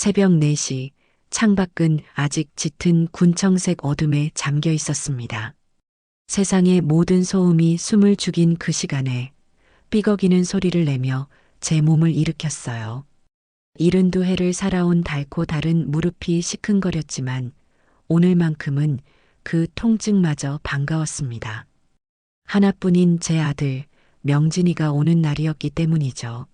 새벽 4시 창밖은 아직 짙은 군청색 어둠에 잠겨 있었습니다. 세상의 모든 소음이 숨을 죽인 그 시간에 삐걱이는 소리를 내며 제 몸을 일으켰어요. 72해를 살아온 닳고 다른 무릎이 시큰거렸지만 오늘만큼은 그 통증마저 반가웠습니다. 하나뿐인 제 아들 명진이가 오는 날이었기 때문이죠.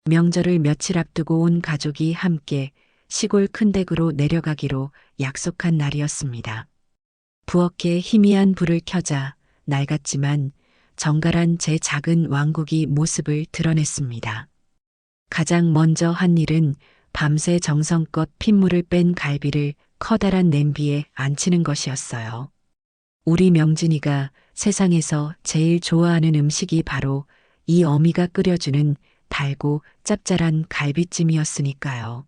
명절을 며칠 앞두고 온 가족이 함께 시골 큰 댁으로 내려가기로 약속한 날이었습니다. 부엌에 희미한 불을 켜자 낡았지만 정갈한 제 작은 왕국이 모습을 드러냈습니다. 가장 먼저 한 일은 밤새 정성껏 핏물을 뺀 갈비를 커다란 냄비에 안치는 것이었어요. 우리 명진이가 세상에서 제일 좋아하는 음식이 바로 이 어미가 끓여주는 달고 짭짤한 갈비찜이었으니까요.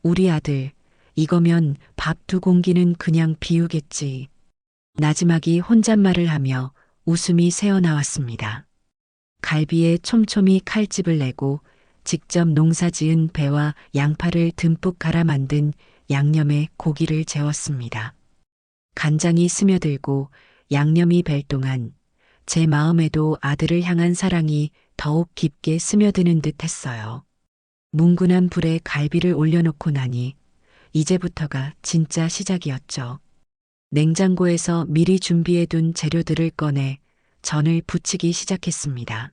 우리 아들, 이거면 밥 2공기는 그냥 비우겠지. 나지막이 혼잣말을 하며 웃음이 새어나왔습니다. 갈비에 촘촘히 칼집을 내고 직접 농사지은 배와 양파를 듬뿍 갈아 만든 양념에 고기를 재웠습니다. 간장이 스며들고 양념이 벨 동안 제 마음에도 아들을 향한 사랑이 더욱 깊게 스며드는 듯 했어요. 뭉근한 불에 갈비를 올려놓고 나니 이제부터가 진짜 시작이었죠. 냉장고에서 미리 준비해둔 재료들을 꺼내 전을 부치기 시작했습니다.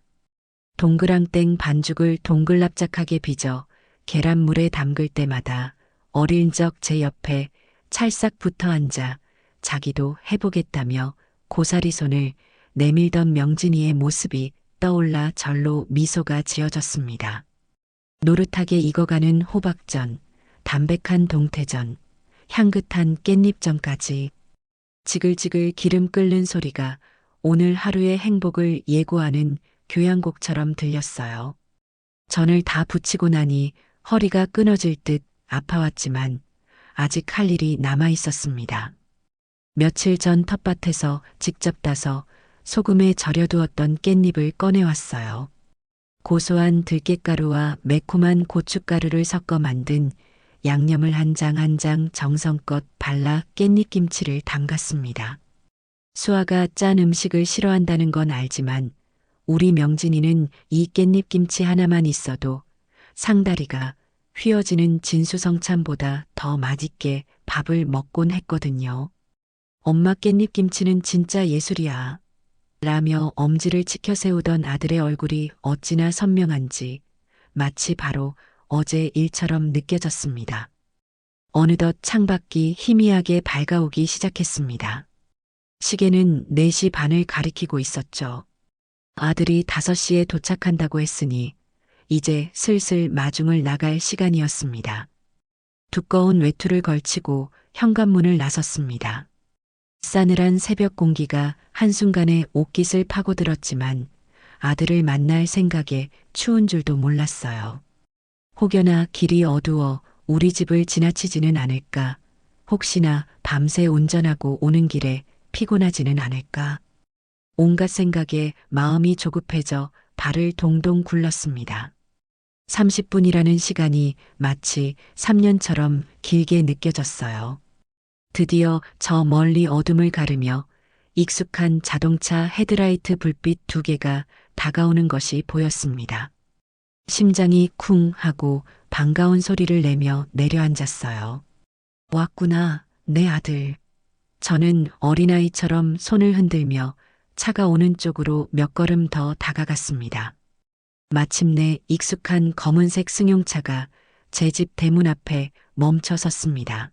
동그랑땡 반죽을 동글납작하게 빚어 계란물에 담글 때마다 어릴 적 제 옆에 찰싹 붙어 앉아 자기도 해보겠다며 고사리 손을 내밀던 명진이의 모습이 떠올라 절로 미소가 지어졌습니다. 노릇하게 익어가는 호박전, 담백한 동태전, 향긋한 깻잎전까지 지글지글 기름 끓는 소리가 오늘 하루의 행복을 예고하는 교향곡처럼 들렸어요. 전을 다 부치고 나니 허리가 끊어질 듯 아파왔지만 아직 할 일이 남아 있었습니다. 며칠 전 텃밭에서 직접 따서 소금에 절여두었던 깻잎을 꺼내왔어요. 고소한 들깨가루와 매콤한 고춧가루를 섞어 만든 양념을 한 장 한 장 정성껏 발라 깻잎김치를 담갔습니다. 수아가 짠 음식을 싫어한다는 건 알지만 우리 명진이는 이 깻잎김치 하나만 있어도 상다리가 휘어지는 진수성찬보다 더 맛있게 밥을 먹곤 했거든요. 엄마 깻잎김치는 진짜 예술이야. 라며 엄지를 치켜 세우던 아들의 얼굴이 어찌나 선명한지 마치 바로 어제 일처럼 느껴졌습니다. 어느덧 창밖이 희미하게 밝아오기 시작했습니다. 시계는 4시 반을 가리키고 있었죠. 아들이 5시에 도착한다고 했으니 이제 슬슬 마중을 나갈 시간이었습니다. 두꺼운 외투를 걸치고 현관문을 나섰습니다. 싸늘한 새벽 공기가 한순간에 옷깃을 파고들었지만 아들을 만날 생각에 추운 줄도 몰랐어요. 혹여나 길이 어두워 우리 집을 지나치지는 않을까, 혹시나 밤새 운전하고 오는 길에 피곤하지는 않을까. 온갖 생각에 마음이 조급해져 발을 동동 굴렀습니다. 30분이라는 시간이 마치 3년처럼 길게 느껴졌어요. 드디어 저 멀리 어둠을 가르며 익숙한 자동차 헤드라이트 불빛 2개가 다가오는 것이 보였습니다. 심장이 쿵 하고 반가운 소리를 내며 내려앉았어요. 왔구나, 내 아들. 저는 어린아이처럼 손을 흔들며 차가 오는 쪽으로 몇 걸음 더 다가갔습니다. 마침내 익숙한 검은색 승용차가 제 집 대문 앞에 멈춰 섰습니다.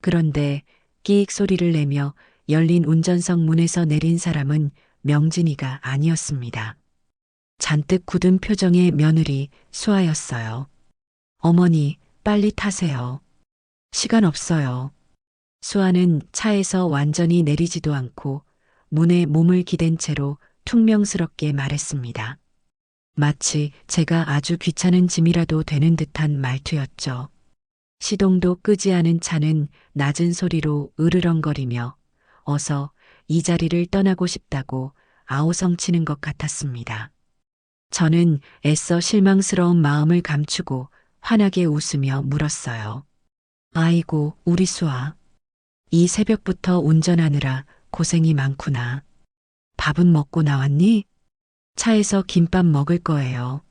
그런데 끼익 소리를 내며 열린 운전석 문에서 내린 사람은 명진이가 아니었습니다. 잔뜩 굳은 표정의 며느리 수아였어요. 어머니, 빨리 타세요. 시간 없어요. 수아는 차에서 완전히 내리지도 않고 문에 몸을 기댄 채로 퉁명스럽게 말했습니다. 마치 제가 아주 귀찮은 짐이라도 되는 듯한 말투였죠. 시동도 끄지 않은 차는 낮은 소리로 으르렁거리며 어서 이 자리를 떠나고 싶다고 아우성치는 것 같았습니다. 저는 애써 실망스러운 마음을 감추고 환하게 웃으며 물었어요. 아이고, 우리 수아. 이 새벽부터 운전하느라 고생이 많구나. 밥은 먹고 나왔니? 차에서 김밥 먹을 거예요.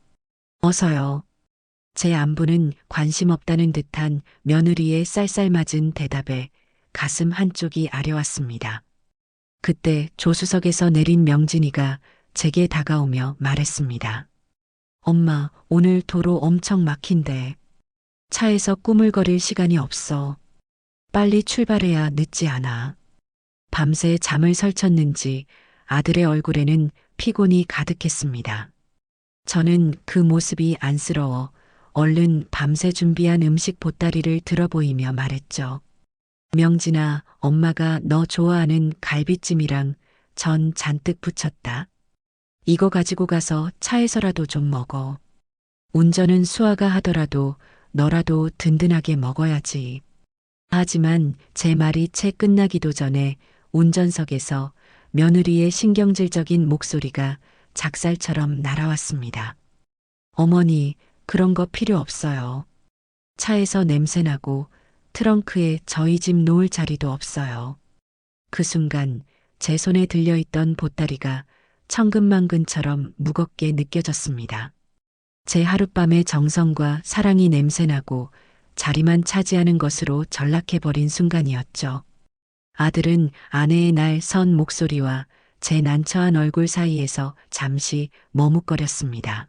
어서요. 제 안부는 관심 없다는 듯한 며느리의 쌀쌀맞은 대답에 가슴 한쪽이 아려왔습니다. 그때 조수석에서 내린 명진이가 제게 다가오며 말했습니다. 엄마, 오늘 도로 엄청 막힌데 차에서 꾸물거릴 시간이 없어. 빨리 출발해야 늦지 않아. 밤새 잠을 설쳤는지 아들의 얼굴에는 피곤이 가득했습니다. 저는 그 모습이 안쓰러워 얼른 밤새 준비한 음식 보따리를 들어보이며 말했죠. 명진아, 엄마가 너 좋아하는 갈비찜이랑 전 잔뜩 부쳤다. 이거 가지고 가서 차에서라도 좀 먹어. 운전은 수아가 하더라도 너라도 든든하게 먹어야지. 하지만 제 말이 채 끝나기도 전에 운전석에서 며느리의 신경질적인 목소리가 작살처럼 날아왔습니다. 어머니, 그런 거 필요 없어요. 차에서 냄새나고 트렁크에 저희 집 놓을 자리도 없어요. 그 순간 제 손에 들려있던 보따리가 천근만근처럼 무겁게 느껴졌습니다. 제 하룻밤의 정성과 사랑이 냄새나고 자리만 차지하는 것으로 전락해버린 순간이었죠. 아들은 아내의 날 선 목소리와 제 난처한 얼굴 사이에서 잠시 머뭇거렸습니다.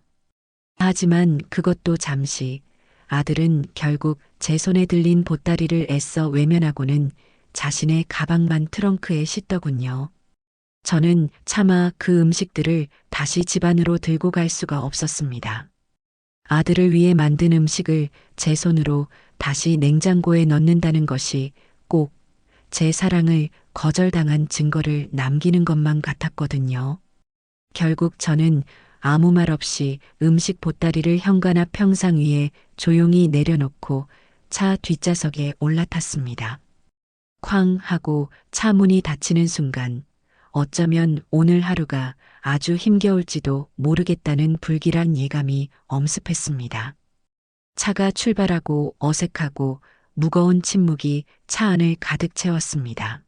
하지만 그것도 잠시, 아들은 결국 제 손에 들린 보따리를 애써 외면하고는 자신의 가방만 트렁크에 싣더군요. 저는 차마 그 음식들을 다시 집안으로 들고 갈 수가 없었습니다. 아들을 위해 만든 음식을 제 손으로 다시 냉장고에 넣는다는 것이 꼭 제 사랑을 거절당한 증거를 남기는 것만 같았거든요. 결국 저는 아무 말 없이 음식 보따리를 현관 앞 평상 위에 조용히 내려놓고 차 뒷좌석에 올라탔습니다. 쾅 하고 차 문이 닫히는 순간 어쩌면 오늘 하루가 아주 힘겨울지도 모르겠다는 불길한 예감이 엄습했습니다. 차가 출발하고 어색하고 무거운 침묵이 차 안을 가득 채웠습니다.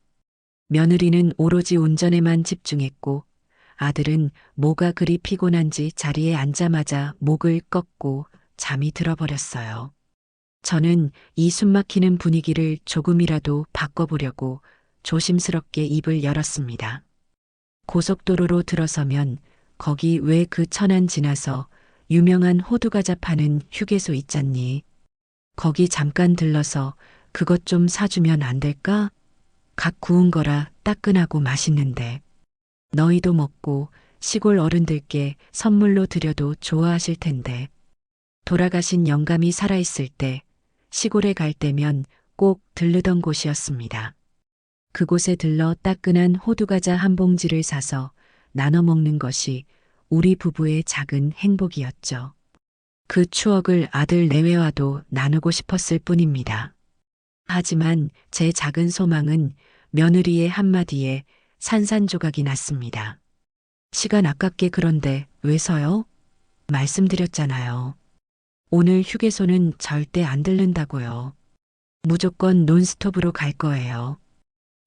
며느리는 오로지 운전에만 집중했고 아들은 뭐가 그리 피곤한지 자리에 앉자마자 목을 꺾고 잠이 들어버렸어요. 저는 이 숨막히는 분위기를 조금이라도 바꿔보려고 조심스럽게 입을 열었습니다. 고속도로로 들어서면 거기 왜 그 천안 지나서 유명한 호두과자 파는 휴게소 있잖니. 거기 잠깐 들러서 그것 좀 사주면 안 될까? 각 구운 거라 따끈하고 맛있는데. 너희도 먹고 시골 어른들께 선물로 드려도 좋아하실 텐데. 돌아가신 영감이 살아있을 때 시골에 갈 때면 꼭 들르던 곳이었습니다. 그곳에 들러 따끈한 호두과자 한 봉지를 사서 나눠 먹는 것이 우리 부부의 작은 행복이었죠. 그 추억을 아들 내외와도 나누고 싶었을 뿐입니다. 하지만 제 작은 소망은 며느리의 한마디에 산산조각이 났습니다. 시간 아깝게 그런데 왜서요? 말씀드렸잖아요. 오늘 휴게소는 절대 안 들른다고요. 무조건 논스톱으로 갈 거예요.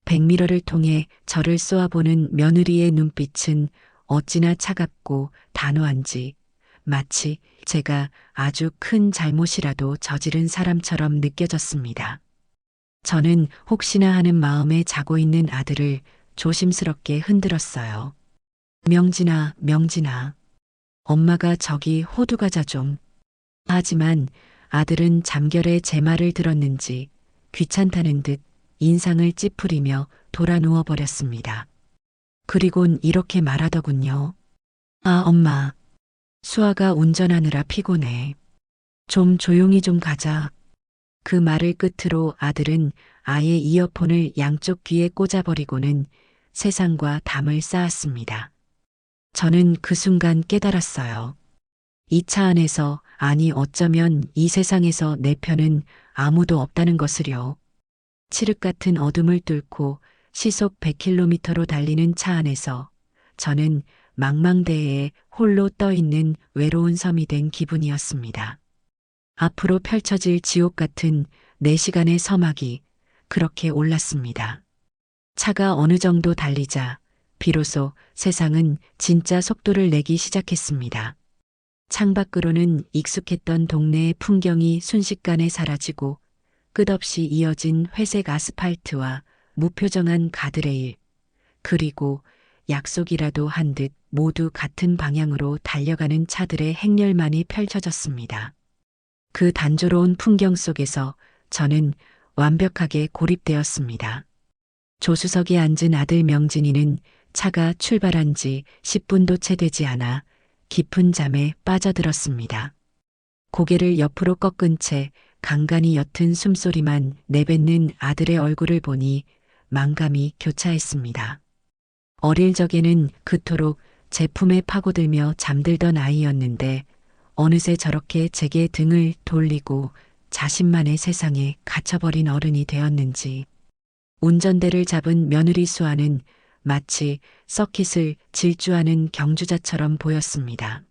백미러를 통해 저를 쏘아보는 며느리의 눈빛은 어찌나 차갑고 단호한지 마치 제가 아주 큰 잘못이라도 저지른 사람처럼 느껴졌습니다. 저는 혹시나 하는 마음에 자고 있는 아들을 조심스럽게 흔들었어요. 명진아, 명진아. 엄마가 저기 호두과자 좀. 하지만 아들은 잠결에 제 말을 들었는지 귀찮다는 듯 인상을 찌푸리며 돌아 누워버렸습니다. 그리곤 이렇게 말하더군요. 아, 엄마. 수아가 운전하느라 피곤해. 좀 조용히 좀 가자. 그 말을 끝으로 아들은 아예 이어폰을 양쪽 귀에 꽂아버리고는 세상과 담을 쌓았습니다. 저는 그 순간 깨달았어요. 이 차 안에서, 아니 어쩌면 이 세상에서 내 편은 아무도 없다는 것을요. 칠흑 같은 어둠을 뚫고 시속 100km로 달리는 차 안에서 저는 망망대해에 홀로 떠 있는 외로운 섬이 된 기분이었습니다. 앞으로 펼쳐질 지옥 같은 4시간의 서막이 그렇게 올랐습니다. 차가 어느 정도 달리자 비로소 세상은 진짜 속도를 내기 시작했습니다. 창밖으로는 익숙했던 동네의 풍경이 순식간에 사라지고 끝없이 이어진 회색 아스팔트와 무표정한 가드레일, 그리고 약속이라도 한 듯 모두 같은 방향으로 달려가는 차들의 행렬만이 펼쳐졌습니다. 그 단조로운 풍경 속에서 저는 완벽하게 고립되었습니다. 조수석에 앉은 아들 명진이는 차가 출발한 지 10분도 채 되지 않아 깊은 잠에 빠져들었습니다. 고개를 옆으로 꺾은 채 간간히 옅은 숨소리만 내뱉는 아들의 얼굴을 보니 만감이 교차했습니다. 어릴 적에는 그토록 제 품에 파고들며 잠들던 아이였는데 어느새 저렇게 제게 등을 돌리고 자신만의 세상에 갇혀버린 어른이 되었는지, 운전대를 잡은 며느리 수아는 마치 서킷을 질주하는 경주자처럼 보였습니다.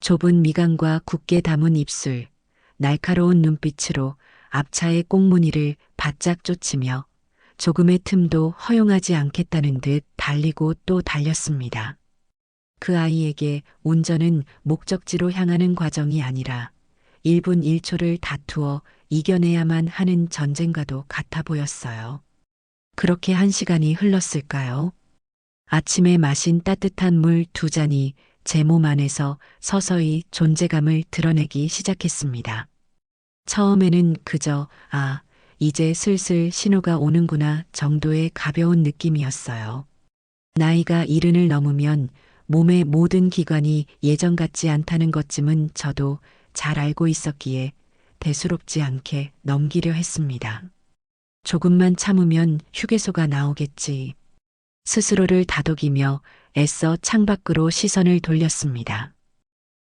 좁은 미간과 굳게 담은 입술, 날카로운 눈빛으로 앞차의 꽁무니를 바짝 쫓으며 조금의 틈도 허용하지 않겠다는 듯 달리고 또 달렸습니다. 그 아이에게 운전은 목적지로 향하는 과정이 아니라 1분 1초를 다투어 이겨내야만 하는 전쟁과도 같아 보였어요. 그렇게 1시간이 흘렀을까요? 아침에 마신 따뜻한 물 2잔이 제 몸 안에서 서서히 존재감을 드러내기 시작했습니다. 처음에는 그저 이제 슬슬 신호가 오는구나 정도의 가벼운 느낌이었어요. 나이가 70을 넘으면 몸의 모든 기관이 예전 같지 않다는 것쯤은 저도 잘 알고 있었기에 대수롭지 않게 넘기려 했습니다. 조금만 참으면 휴게소가 나오겠지. 스스로를 다독이며 애써 창밖으로 시선을 돌렸습니다.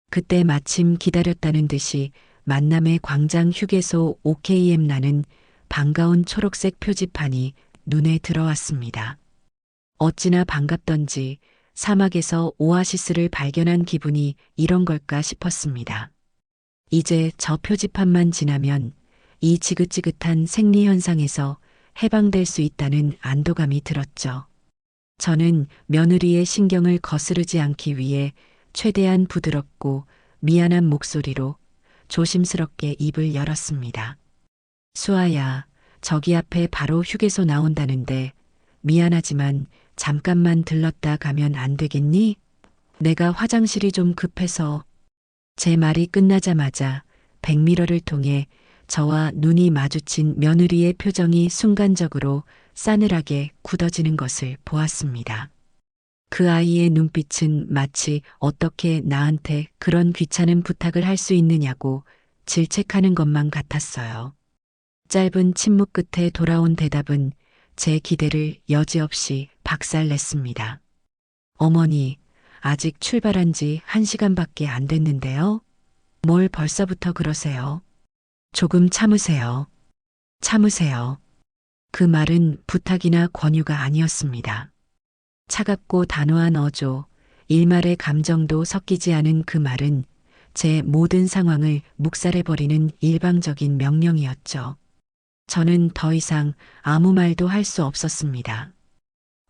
그때 마침 기다렸다는 듯이 만남의 광장 휴게소 OKM라는 반가운 초록색 표지판이 눈에 들어왔습니다. 어찌나 반갑던지 사막에서 오아시스를 발견한 기분이 이런 걸까 싶었습니다. 이제 저 표지판만 지나면 이 지긋지긋한 생리현상에서 해방될 수 있다는 안도감이 들었죠. 저는 며느리의 신경을 거스르지 않기 위해 최대한 부드럽고 미안한 목소리로 조심스럽게 입을 열었습니다. 수아야, 저기 앞에 바로 휴게소 나온다는데 미안하지만 잠깐만 들렀다 가면 안 되겠니? 내가 화장실이 좀 급해서. 제 말이 끝나자마자 백미러를 통해 저와 눈이 마주친 며느리의 표정이 순간적으로 싸늘하게 굳어지는 것을 보았습니다. 그 아이의 눈빛은 마치 어떻게 나한테 그런 귀찮은 부탁을 할 수 있느냐고 질책하는 것만 같았어요. 짧은 침묵 끝에 돌아온 대답은 제 기대를 여지없이 박살냈습니다. 어머니, 아직 출발한 지 1시간밖에 안 됐는데요. 뭘 벌써부터 그러세요? 조금 참으세요. 참으세요. 그 말은 부탁이나 권유가 아니었습니다. 차갑고 단호한 어조, 일말의 감정도 섞이지 않은 그 말은 제 모든 상황을 묵살해버리는 일방적인 명령이었죠. 저는 더 이상 아무 말도 할 수 없었습니다.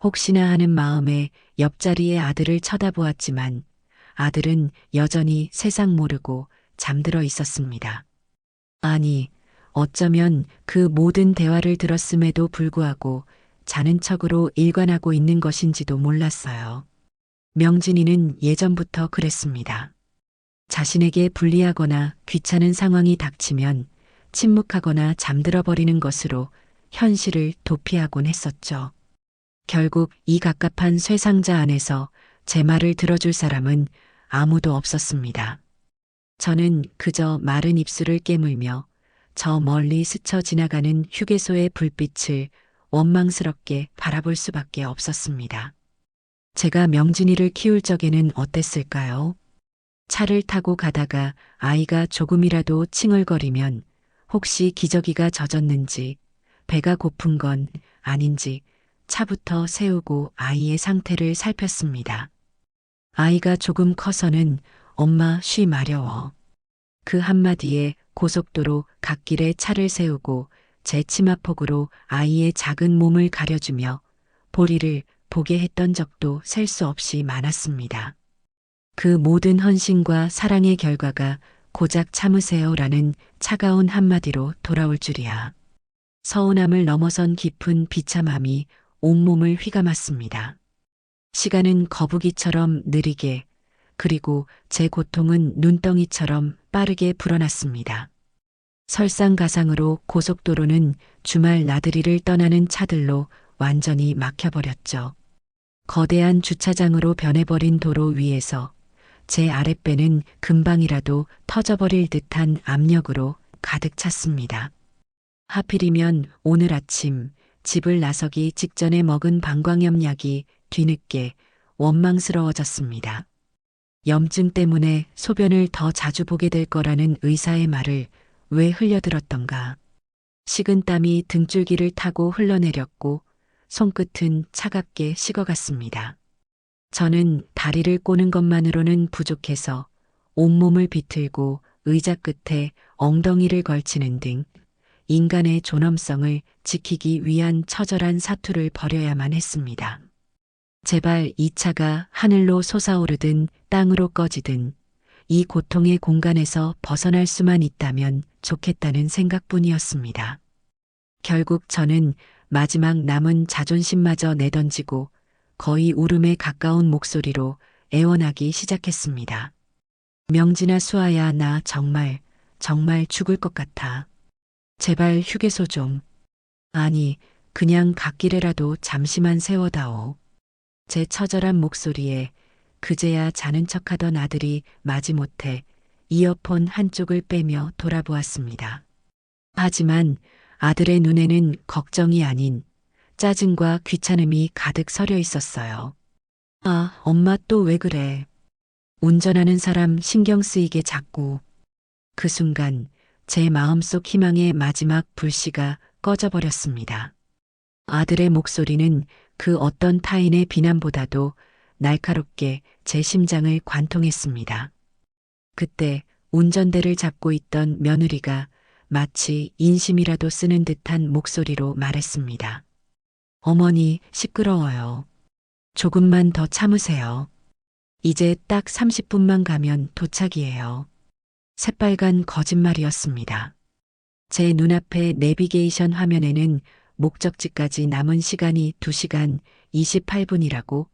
혹시나 하는 마음에 옆자리의 아들을 쳐다보았지만 아들은 여전히 세상 모르고 잠들어 있었습니다. 아니, 어쩌면 그 모든 대화를 들었음에도 불구하고 자는 척으로 일관하고 있는 것인지도 몰랐어요. 명진이는 예전부터 그랬습니다. 자신에게 불리하거나 귀찮은 상황이 닥치면 침묵하거나 잠들어 버리는 것으로 현실을 도피하곤 했었죠. 결국 이 갑갑한 쇠상자 안에서 제 말을 들어줄 사람은 아무도 없었습니다. 저는 그저 마른 입술을 깨물며 저 멀리 스쳐 지나가는 휴게소의 불빛을 원망스럽게 바라볼 수밖에 없었습니다. 제가 명진이를 키울 적에는 어땠을까요? 차를 타고 가다가 아이가 조금이라도 칭얼거리면 혹시 기저귀가 젖었는지, 배가 고픈 건 아닌지 차부터 세우고 아이의 상태를 살폈습니다. 아이가 조금 커서는 엄마 쉬 마려워. 그 한마디에 고속도로 갓길에 차를 세우고 제 치마폭으로 아이의 작은 몸을 가려주며 보리를 보게 했던 적도 셀 수 없이 많았습니다. 그 모든 헌신과 사랑의 결과가 고작 참으세요라는 차가운 한마디로 돌아올 줄이야. 서운함을 넘어선 깊은 비참함이 온몸을 휘감았습니다. 시간은 거북이처럼 느리게, 그리고 제 고통은 눈덩이처럼 빠르게 불어났습니다. 설상가상으로 고속도로는 주말 나들이를 떠나는 차들로 완전히 막혀버렸죠. 거대한 주차장으로 변해버린 도로 위에서 제 아랫배는 금방이라도 터져버릴 듯한 압력으로 가득 찼습니다. 하필이면 오늘 아침 집을 나서기 직전에 먹은 방광염 약이 뒤늦게 원망스러워졌습니다. 염증 때문에 소변을 더 자주 보게 될 거라는 의사의 말을 왜 흘려들었던가. 식은 땀이 등줄기를 타고 흘러내렸고 손끝은 차갑게 식어갔습니다. 저는 다리를 꼬는 것만으로는 부족해서 온몸을 비틀고 의자 끝에 엉덩이를 걸치는 등 인간의 존엄성을 지키기 위한 처절한 사투를 벌여야만 했습니다. 제발 이 차가 하늘로 솟아오르든 땅으로 꺼지든 이 고통의 공간에서 벗어날 수만 있다면 좋겠다는 생각뿐이었습니다. 결국 저는 마지막 남은 자존심마저 내던지고 거의 울음에 가까운 목소리로 애원하기 시작했습니다. 명진아, 수아야, 나 정말 죽을 것 같아. 제발 휴게소 좀. 아니, 그냥 갓길에라도 잠시만 세워다오. 제 처절한 목소리에 그제야 자는 척하던 아들이 마지못해 이어폰 한쪽을 빼며 돌아보았습니다. 하지만 아들의 눈에는 걱정이 아닌 짜증과 귀찮음이 가득 서려 있었어요. 아, 엄마 또 왜 그래? 운전하는 사람 신경 쓰이게 자꾸. 그 순간 제 마음속 희망의 마지막 불씨가 꺼져버렸습니다. 아들의 목소리는 그 어떤 타인의 비난보다도 날카롭게 제 심장을 관통했습니다. 그때 운전대를 잡고 있던 며느리가 마치 인심이라도 쓰는 듯한 목소리로 말했습니다. 어머니, 시끄러워요. 조금만 더 참으세요. 이제 딱 30분만 가면 도착이에요. 새빨간 거짓말이었습니다. 제 눈앞의 내비게이션 화면에는 목적지까지 남은 시간이 2시간 28분이라고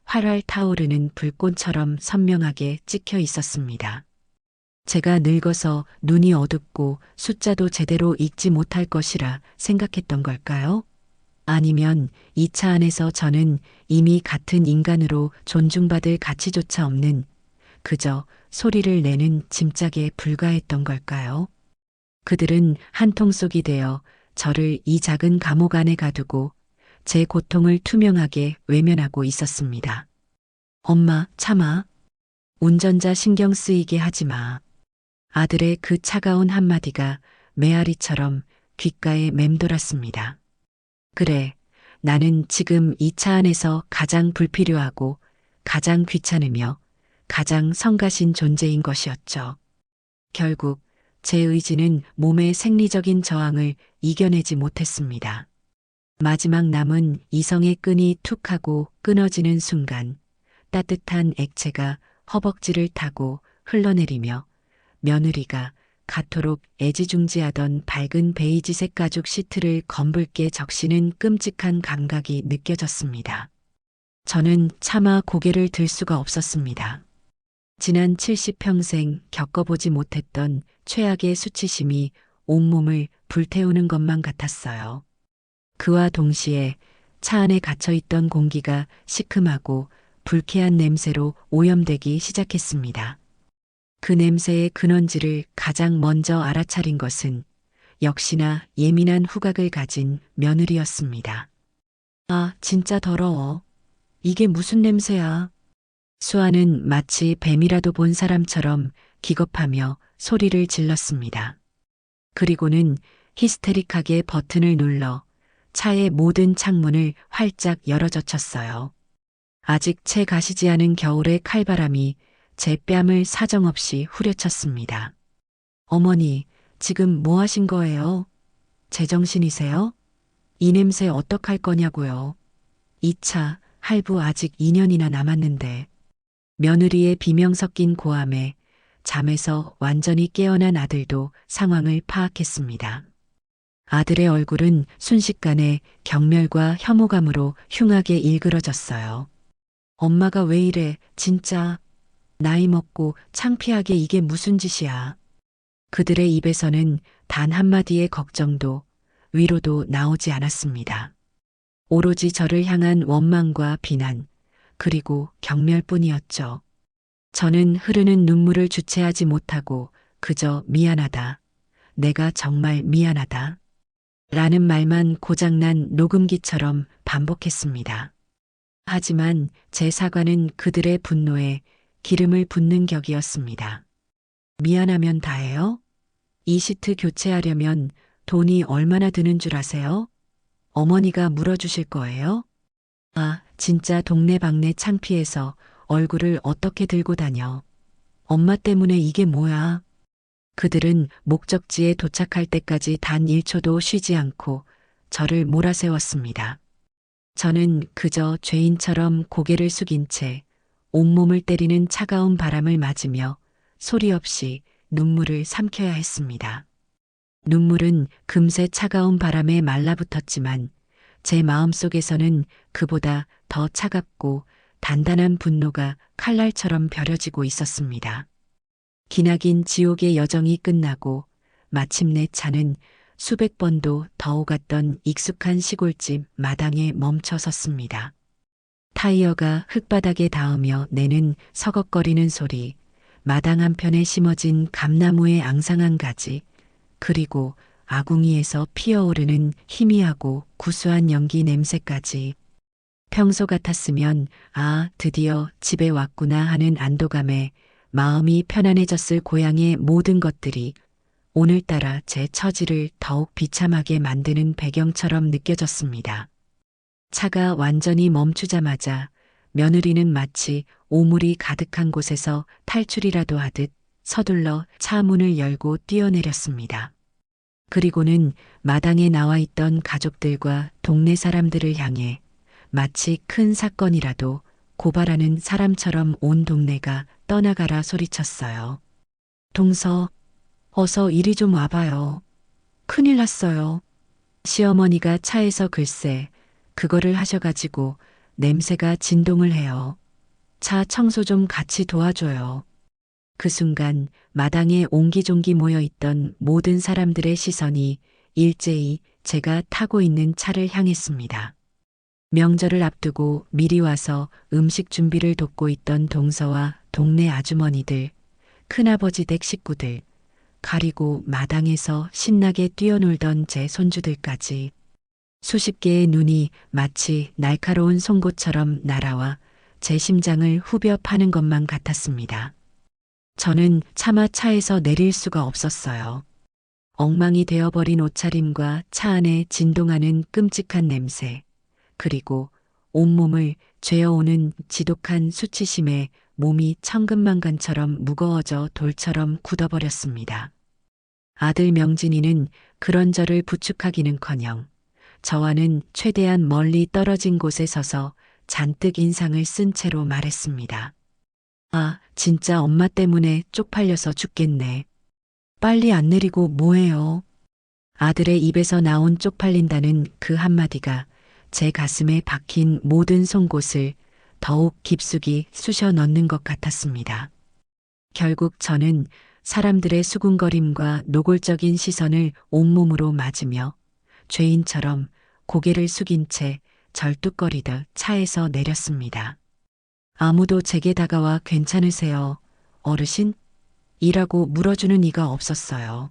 활활 타오르는 불꽃처럼 선명하게 찍혀 있었습니다. 제가 늙어서 눈이 어둡고 숫자도 제대로 읽지 못할 것이라 생각했던 걸까요? 아니면 이 차 안에서 저는 이미 같은 인간으로 존중받을 가치조차 없는 그저 소리를 내는 짐짝에 불과했던 걸까요? 그들은 한 통속이 되어 저를 이 작은 감옥 안에 가두고 제 고통을 투명하게 외면하고 있었습니다. 엄마, 참아. 운전자 신경 쓰이게 하지 마. 아들의 그 차가운 한마디가 메아리처럼 귓가에 맴돌았습니다. 그래, 나는 지금 이 차 안에서 가장 불필요하고 가장 귀찮으며 가장 성가신 존재인 것이었죠. 결국 제 의지는 몸의 생리적인 저항을 이겨내지 못했습니다. 마지막 남은 이성의 끈이 툭 하고 끊어지는 순간 따뜻한 액체가 허벅지를 타고 흘러내리며 며느리가 가토록 애지중지하던 밝은 베이지색 가죽 시트를 검붉게 적시는 끔찍한 감각이 느껴졌습니다. 저는 차마 고개를 들 수가 없었습니다. 지난 70평생 겪어보지 못했던 최악의 수치심이 온몸을 불태우는 것만 같았어요. 그와 동시에 차 안에 갇혀있던 공기가 시큼하고 불쾌한 냄새로 오염되기 시작했습니다. 그 냄새의 근원지를 가장 먼저 알아차린 것은 역시나 예민한 후각을 가진 며느리였습니다. 아, 진짜 더러워. 이게 무슨 냄새야? 수아는 마치 뱀이라도 본 사람처럼 기겁하며 소리를 질렀습니다. 그리고는 히스테릭하게 버튼을 눌러 차의 모든 창문을 활짝 열어젖혔어요. 아직 채 가시지 않은 겨울의 칼바람이 제 뺨을 사정없이 후려쳤습니다. 어머니, 지금 뭐 하신 거예요? 제정신이세요? 이 냄새 어떡할 거냐고요. 2차 할부 아직 2년이나 남았는데. 며느리의 비명 섞인 고함에 잠에서 완전히 깨어난 아들도 상황을 파악했습니다. 아들의 얼굴은 순식간에 경멸과 혐오감으로 흉하게 일그러졌어요. 엄마가 왜 이래, 진짜. 나이 먹고 창피하게 이게 무슨 짓이야. 그들의 입에서는 단 한마디의 걱정도 위로도 나오지 않았습니다. 오로지 저를 향한 원망과 비난, 그리고 경멸뿐이었죠. 저는 흐르는 눈물을 주체하지 못하고 그저 미안하다. 내가 정말 미안하다. 라는 말만 고장난 녹음기처럼 반복했습니다. 하지만 제 사과는 그들의 분노에 기름을 붓는 격이었습니다. 미안하면 다해요? 이 시트 교체하려면 돈이 얼마나 드는 줄 아세요? 어머니가 물어주실 거예요? 아, 진짜 동네방네 창피해서 얼굴을 어떻게 들고 다녀. 엄마 때문에 이게 뭐야. 그들은 목적지에 도착할 때까지 단 1초도 쉬지 않고 저를 몰아세웠습니다. 저는 그저 죄인처럼 고개를 숙인 채 온몸을 때리는 차가운 바람을 맞으며 소리 없이 눈물을 삼켜야 했습니다. 눈물은 금세 차가운 바람에 말라붙었지만 제 마음속에서는 그보다 더 차갑고 단단한 분노가 칼날처럼 벼려지고 있었습니다. 기나긴 지옥의 여정이 끝나고 마침내 차는 수백 번도 더 오갔던 익숙한 시골집 마당에 멈춰 섰습니다. 타이어가 흙바닥에 닿으며 내는 서걱거리는 소리, 마당 한편에 심어진 감나무의 앙상한 가지, 그리고 아궁이에서 피어오르는 희미하고 구수한 연기 냄새까지. 평소 같았으면 아, 드디어 집에 왔구나 하는 안도감에 마음이 편안해졌을 고향의 모든 것들이 오늘따라 제 처지를 더욱 비참하게 만드는 배경처럼 느껴졌습니다. 차가 완전히 멈추자마자 며느리는 마치 오물이 가득한 곳에서 탈출이라도 하듯 서둘러 차 문을 열고 뛰어내렸습니다. 그리고는 마당에 나와 있던 가족들과 동네 사람들을 향해 마치 큰 사건이라도 고발하는 사람처럼 온 동네가 떠나가라 소리쳤어요. 동서, 어서 이리 좀 와봐요. 큰일 났어요. 시어머니가 차에서 글쎄 그거를 하셔가지고 냄새가 진동을 해요. 차 청소 좀 같이 도와줘요. 그 순간 마당에 옹기종기 모여있던 모든 사람들의 시선이 일제히 제가 타고 있는 차를 향했습니다. 명절을 앞두고 미리 와서 음식 준비를 돕고 있던 동서와 동네 아주머니들, 큰아버지 댁 식구들, 가리고 마당에서 신나게 뛰어놀던 제 손주들까지 수십 개의 눈이 마치 날카로운 송곳처럼 날아와 제 심장을 후벼 파는 것만 같았습니다. 저는 차마 차에서 내릴 수가 없었어요. 엉망이 되어버린 옷차림과 차 안에 진동하는 끔찍한 냄새, 그리고 온몸을 죄어오는 지독한 수치심에 몸이 천근만간처럼 무거워져 돌처럼 굳어버렸습니다. 아들 명진이는 그런 저를 부축하기는커녕 저와는 최대한 멀리 떨어진 곳에 서서 잔뜩 인상을 쓴 채로 말했습니다. 아, 진짜 엄마 때문에 쪽팔려서 죽겠네. 빨리 안 내리고 뭐해요? 아들의 입에서 나온 쪽팔린다는 그 한마디가 제 가슴에 박힌 모든 송곳을 더욱 깊숙이 쑤셔 넣는 것 같았습니다. 결국 저는 사람들의 수군거림과 노골적인 시선을 온몸으로 맞으며 죄인처럼 고개를 숙인 채 절뚝거리듯 차에서 내렸습니다. 아무도 제게 다가와 괜찮으세요, 어르신? 이라고 물어주는 이가 없었어요.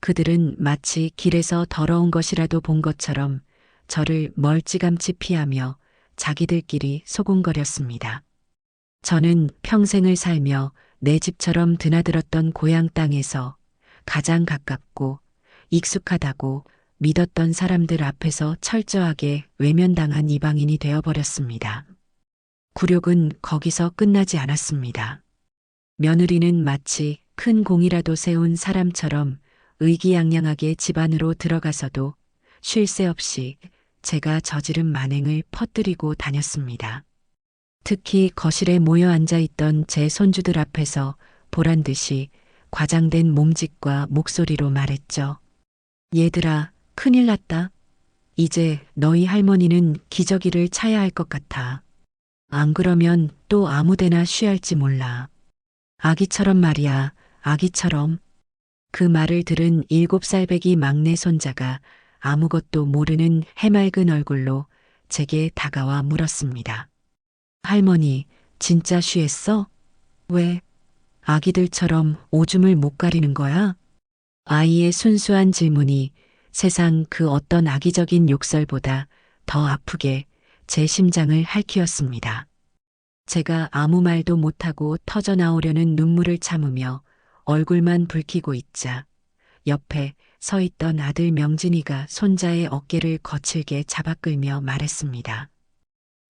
그들은 마치 길에서 더러운 것이라도 본 것처럼 저를 멀찌감치 피하며 자기들끼리 소곤거렸습니다. 저는 평생을 살며 내 집처럼 드나들었던 고향 땅에서 가장 가깝고 익숙하다고 믿었던 사람들 앞에서 철저하게 외면당한 이방인이 되어버렸습니다. 굴욕은 거기서 끝나지 않았습니다. 며느리는 마치 큰 공이라도 세운 사람처럼 의기양양하게 집 안으로 들어가서도 쉴 새 없이 제가 저지른 만행을 퍼뜨리고 다녔습니다. 특히 거실에 모여 앉아 있던 제 손주들 앞에서 보란 듯이 과장된 몸짓과 목소리로 말했죠. 얘들아, 큰일 났다. 이제 너희 할머니는 기저귀를 차야 할 것 같아. 안 그러면 또 아무데나 쉬할지 몰라. 아기처럼 말이야, 아기처럼. 그 말을 들은 7살배기 막내 손자가 아무것도 모르는 해맑은 얼굴로 제게 다가와 물었습니다. 할머니, 진짜 쉬했어? 왜? 아기들처럼 오줌을 못 가리는 거야? 아이의 순수한 질문이 세상 그 어떤 악의적인 욕설보다 더 아프게 제 심장을 핥히었습니다. 제가 아무 말도 못하고 터져 나오려는 눈물을 참으며 얼굴만 붉히고 있자 옆에 서 있던 아들 명진이가 손자의 어깨를 거칠게 잡아 끌며 말했습니다.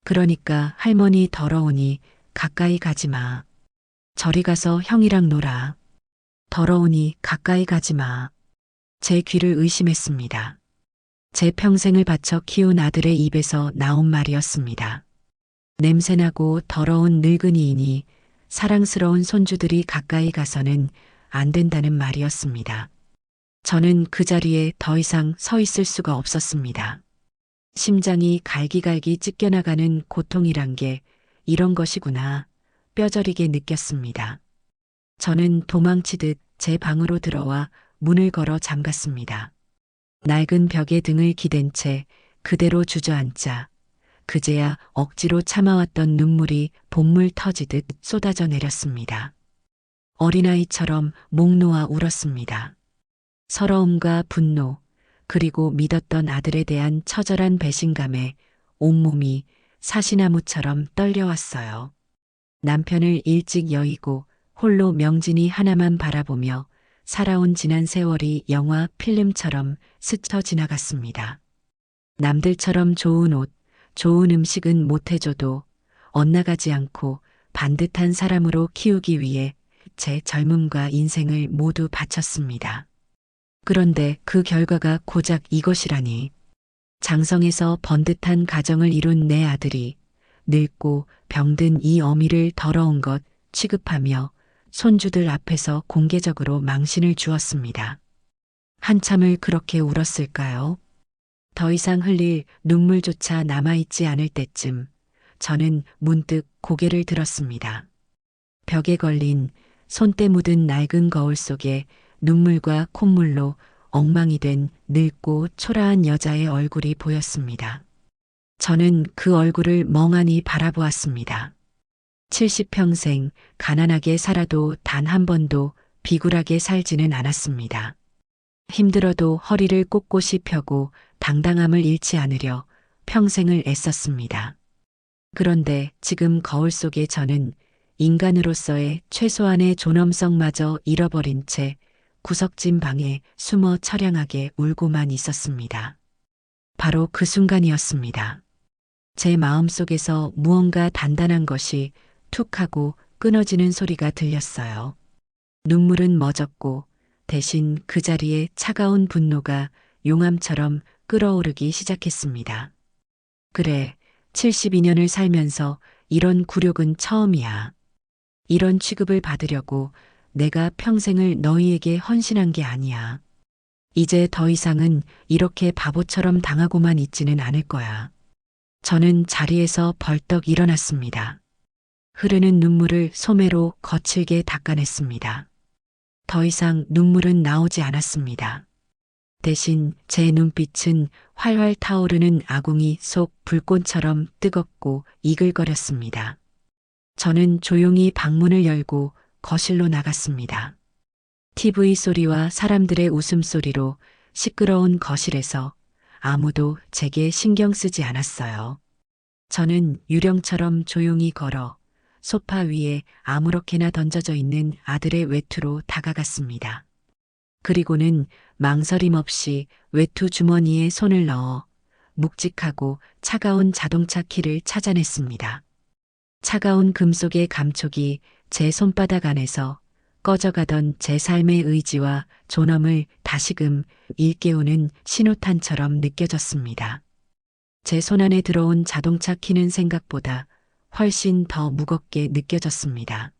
그러니까 할머니 더러우니 가까이 가지 마. 저리 가서 형이랑 놀아. 더러우니 가까이 가지 마. 제 귀를 의심했습니다. 제 평생을 바쳐 키운 아들의 입에서 나온 말이었습니다. 냄새나고 더러운 늙은이이니 사랑스러운 손주들이 가까이 가서는 안 된다는 말이었습니다. 저는 그 자리에 더 이상 서 있을 수가 없었습니다. 심장이 갈기갈기 찢겨나가는 고통이란 게 이런 것이구나 뼈저리게 느꼈습니다. 저는 도망치듯 제 방으로 들어와 문을 걸어 잠갔습니다. 낡은 벽에 등을 기댄 채 그대로 주저앉자 그제야 억지로 참아왔던 눈물이 봇물 터지듯 쏟아져 내렸습니다. 어린아이처럼 목 놓아 울었습니다. 서러움과 분노, 그리고 믿었던 아들에 대한 처절한 배신감에 온몸이 사시나무처럼 떨려왔어요. 남편을 일찍 여의고 홀로 명진이 하나만 바라보며 살아온 지난 세월이 영화 필름처럼 스쳐 지나갔습니다. 남들처럼 좋은 옷, 좋은 음식은 못해줘도 엇나가지 않고 반듯한 사람으로 키우기 위해 제 젊음과 인생을 모두 바쳤습니다. 그런데 그 결과가 고작 이것이라니. 장성에서 번듯한 가정을 이룬 내 아들이 늙고 병든 이 어미를 더러운 것 취급하며 손주들 앞에서 공개적으로 망신을 주었습니다. 한참을 그렇게 울었을까요? 더 이상 흘릴 눈물조차 남아있지 않을 때쯤 저는 문득 고개를 들었습니다. 벽에 걸린 손때 묻은 낡은 거울 속에 눈물과 콧물로 엉망이 된 늙고 초라한 여자의 얼굴이 보였습니다. 저는 그 얼굴을 멍하니 바라보았습니다. 70평생 가난하게 살아도 단 한 번도 비굴하게 살지는 않았습니다. 힘들어도 허리를 꼿꼿이 펴고 당당함을 잃지 않으려 평생을 애썼습니다. 그런데 지금 거울 속에 저는 인간으로서의 최소한의 존엄성마저 잃어버린 채 구석진 방에 숨어 처량하게 울고만 있었습니다. 바로 그 순간이었습니다. 제 마음속에서 무언가 단단한 것이 툭 하고 끊어지는 소리가 들렸어요. 눈물은 멎었고 대신 그 자리에 차가운 분노가 용암처럼 끓어오르기 시작했습니다. 그래, 72년을 살면서 이런 굴욕은 처음이야. 이런 취급을 받으려고 내가 평생을 너희에게 헌신한 게 아니야. 이제 더 이상은 이렇게 바보처럼 당하고만 있지는 않을 거야. 저는 자리에서 벌떡 일어났습니다. 흐르는 눈물을 소매로 거칠게 닦아냈습니다. 더 이상 눈물은 나오지 않았습니다. 대신 제 눈빛은 활활 타오르는 아궁이 속 불꽃처럼 뜨겁고 이글거렸습니다. 저는 조용히 방문을 열고 거실로 나갔습니다. TV 소리와 사람들의 웃음소리로 시끄러운 거실에서 아무도 제게 신경 쓰지 않았어요. 저는 유령처럼 조용히 걸어 소파 위에 아무렇게나 던져져 있는 아들의 외투로 다가갔습니다. 그리고는 망설임 없이 외투 주머니에 손을 넣어 묵직하고 차가운 자동차 키를 찾아냈습니다. 차가운 금속의 감촉이 제 손바닥 안에서 꺼져가던 제 삶의 의지와 존엄을 다시금 일깨우는 신호탄처럼 느껴졌습니다. 제 손안에 들어온 자동차 키는 생각보다 훨씬 더 무겁게 느껴졌습니다.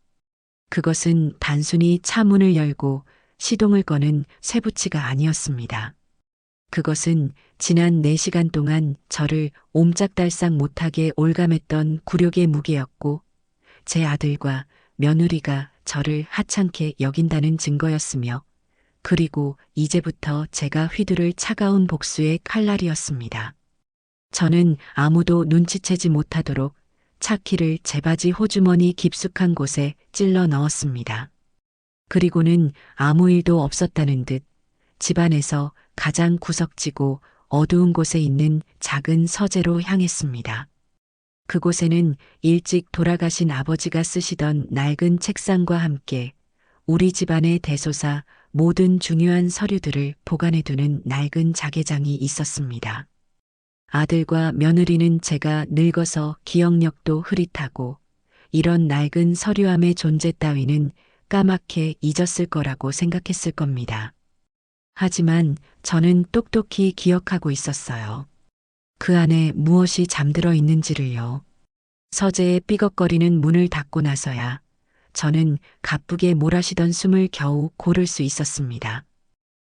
그것은 단순히 차 문을 열고 시동을 거는 쇠붙이가 아니었습니다. 그것은 지난 4시간 동안 저를 옴짝달싹 못하게 올감했던 굴욕의 무게였고, 제 아들과 며느리가 저를 하찮게 여긴다는 증거였으며, 그리고 이제부터 제가 휘두를 차가운 복수의 칼날이었습니다. 저는 아무도 눈치채지 못하도록 차키를 제 바지 호주머니 깊숙한 곳에 찔러 넣었습니다. 그리고는 아무 일도 없었다는 듯 집안에서 가장 구석지고 어두운 곳에 있는 작은 서재로 향했습니다. 그곳에는 일찍 돌아가신 아버지가 쓰시던 낡은 책상과 함께 우리 집안의 대소사 모든 중요한 서류들을 보관해두는 낡은 자개장이 있었습니다. 아들과 며느리는 제가 늙어서 기억력도 흐릿하고 이런 낡은 서류함의 존재 따위는 까맣게 잊었을 거라고 생각했을 겁니다. 하지만 저는 똑똑히 기억하고 있었어요. 그 안에 무엇이 잠들어 있는지를요. 서재의 삐걱거리는 문을 닫고 나서야 저는 가쁘게 몰아쉬던 숨을 겨우 고를 수 있었습니다.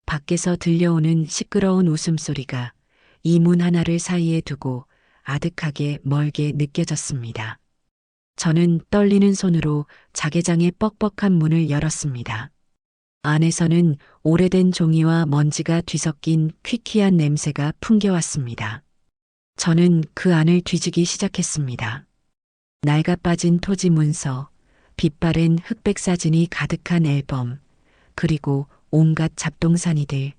밖에서 들려오는 시끄러운 웃음소리가 이 문 하나를 사이에 두고 아득하게 멀게 느껴졌습니다. 저는 떨리는 손으로 자개장의 뻑뻑한 문을 열었습니다. 안에서는 오래된 종이와 먼지가 뒤섞인 퀴퀴한 냄새가 풍겨왔습니다. 저는 그 안을 뒤지기 시작했습니다. 낡아 빠진 토지 문서, 빛바랜 흑백 사진이 가득한 앨범, 그리고 온갖 잡동사니들.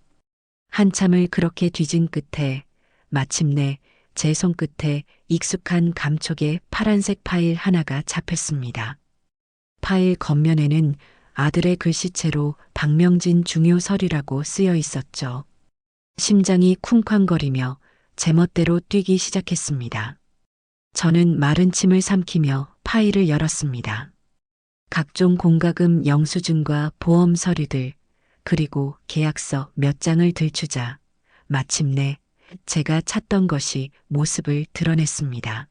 한참을 그렇게 뒤진 끝에 마침내 제 손끝에 익숙한 감촉의 파란색 파일 하나가 잡혔습니다. 파일 겉면에는 아들의 글씨체로 박명진 중요 서류라고 쓰여 있었죠. 심장이 쿵쾅거리며 제멋대로 뛰기 시작했습니다. 저는 마른 침을 삼키며 파일을 열었습니다. 각종 공과금 영수증과 보험 서류들, 그리고 계약서 몇 장을 들추자 마침내 제가 찾던 것이 모습을 드러냈습니다.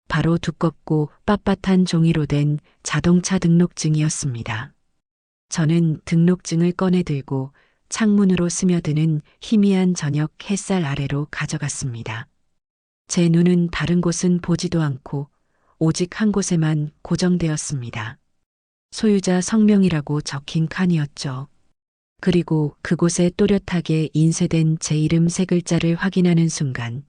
바로 두껍고 빳빳한 종이로 된 자동차 등록증이었습니다. 저는 등록증을 꺼내 들고 창문으로 스며드는 희미한 저녁 햇살 아래로 가져갔습니다. 제 눈은 다른 곳은 보지도 않고 오직 한 곳에만 고정되었습니다. 소유자 성명이라고 적힌 칸이었죠. 그리고 그곳에 또렷하게 인쇄된 제 이름 3글자를 확인하는 순간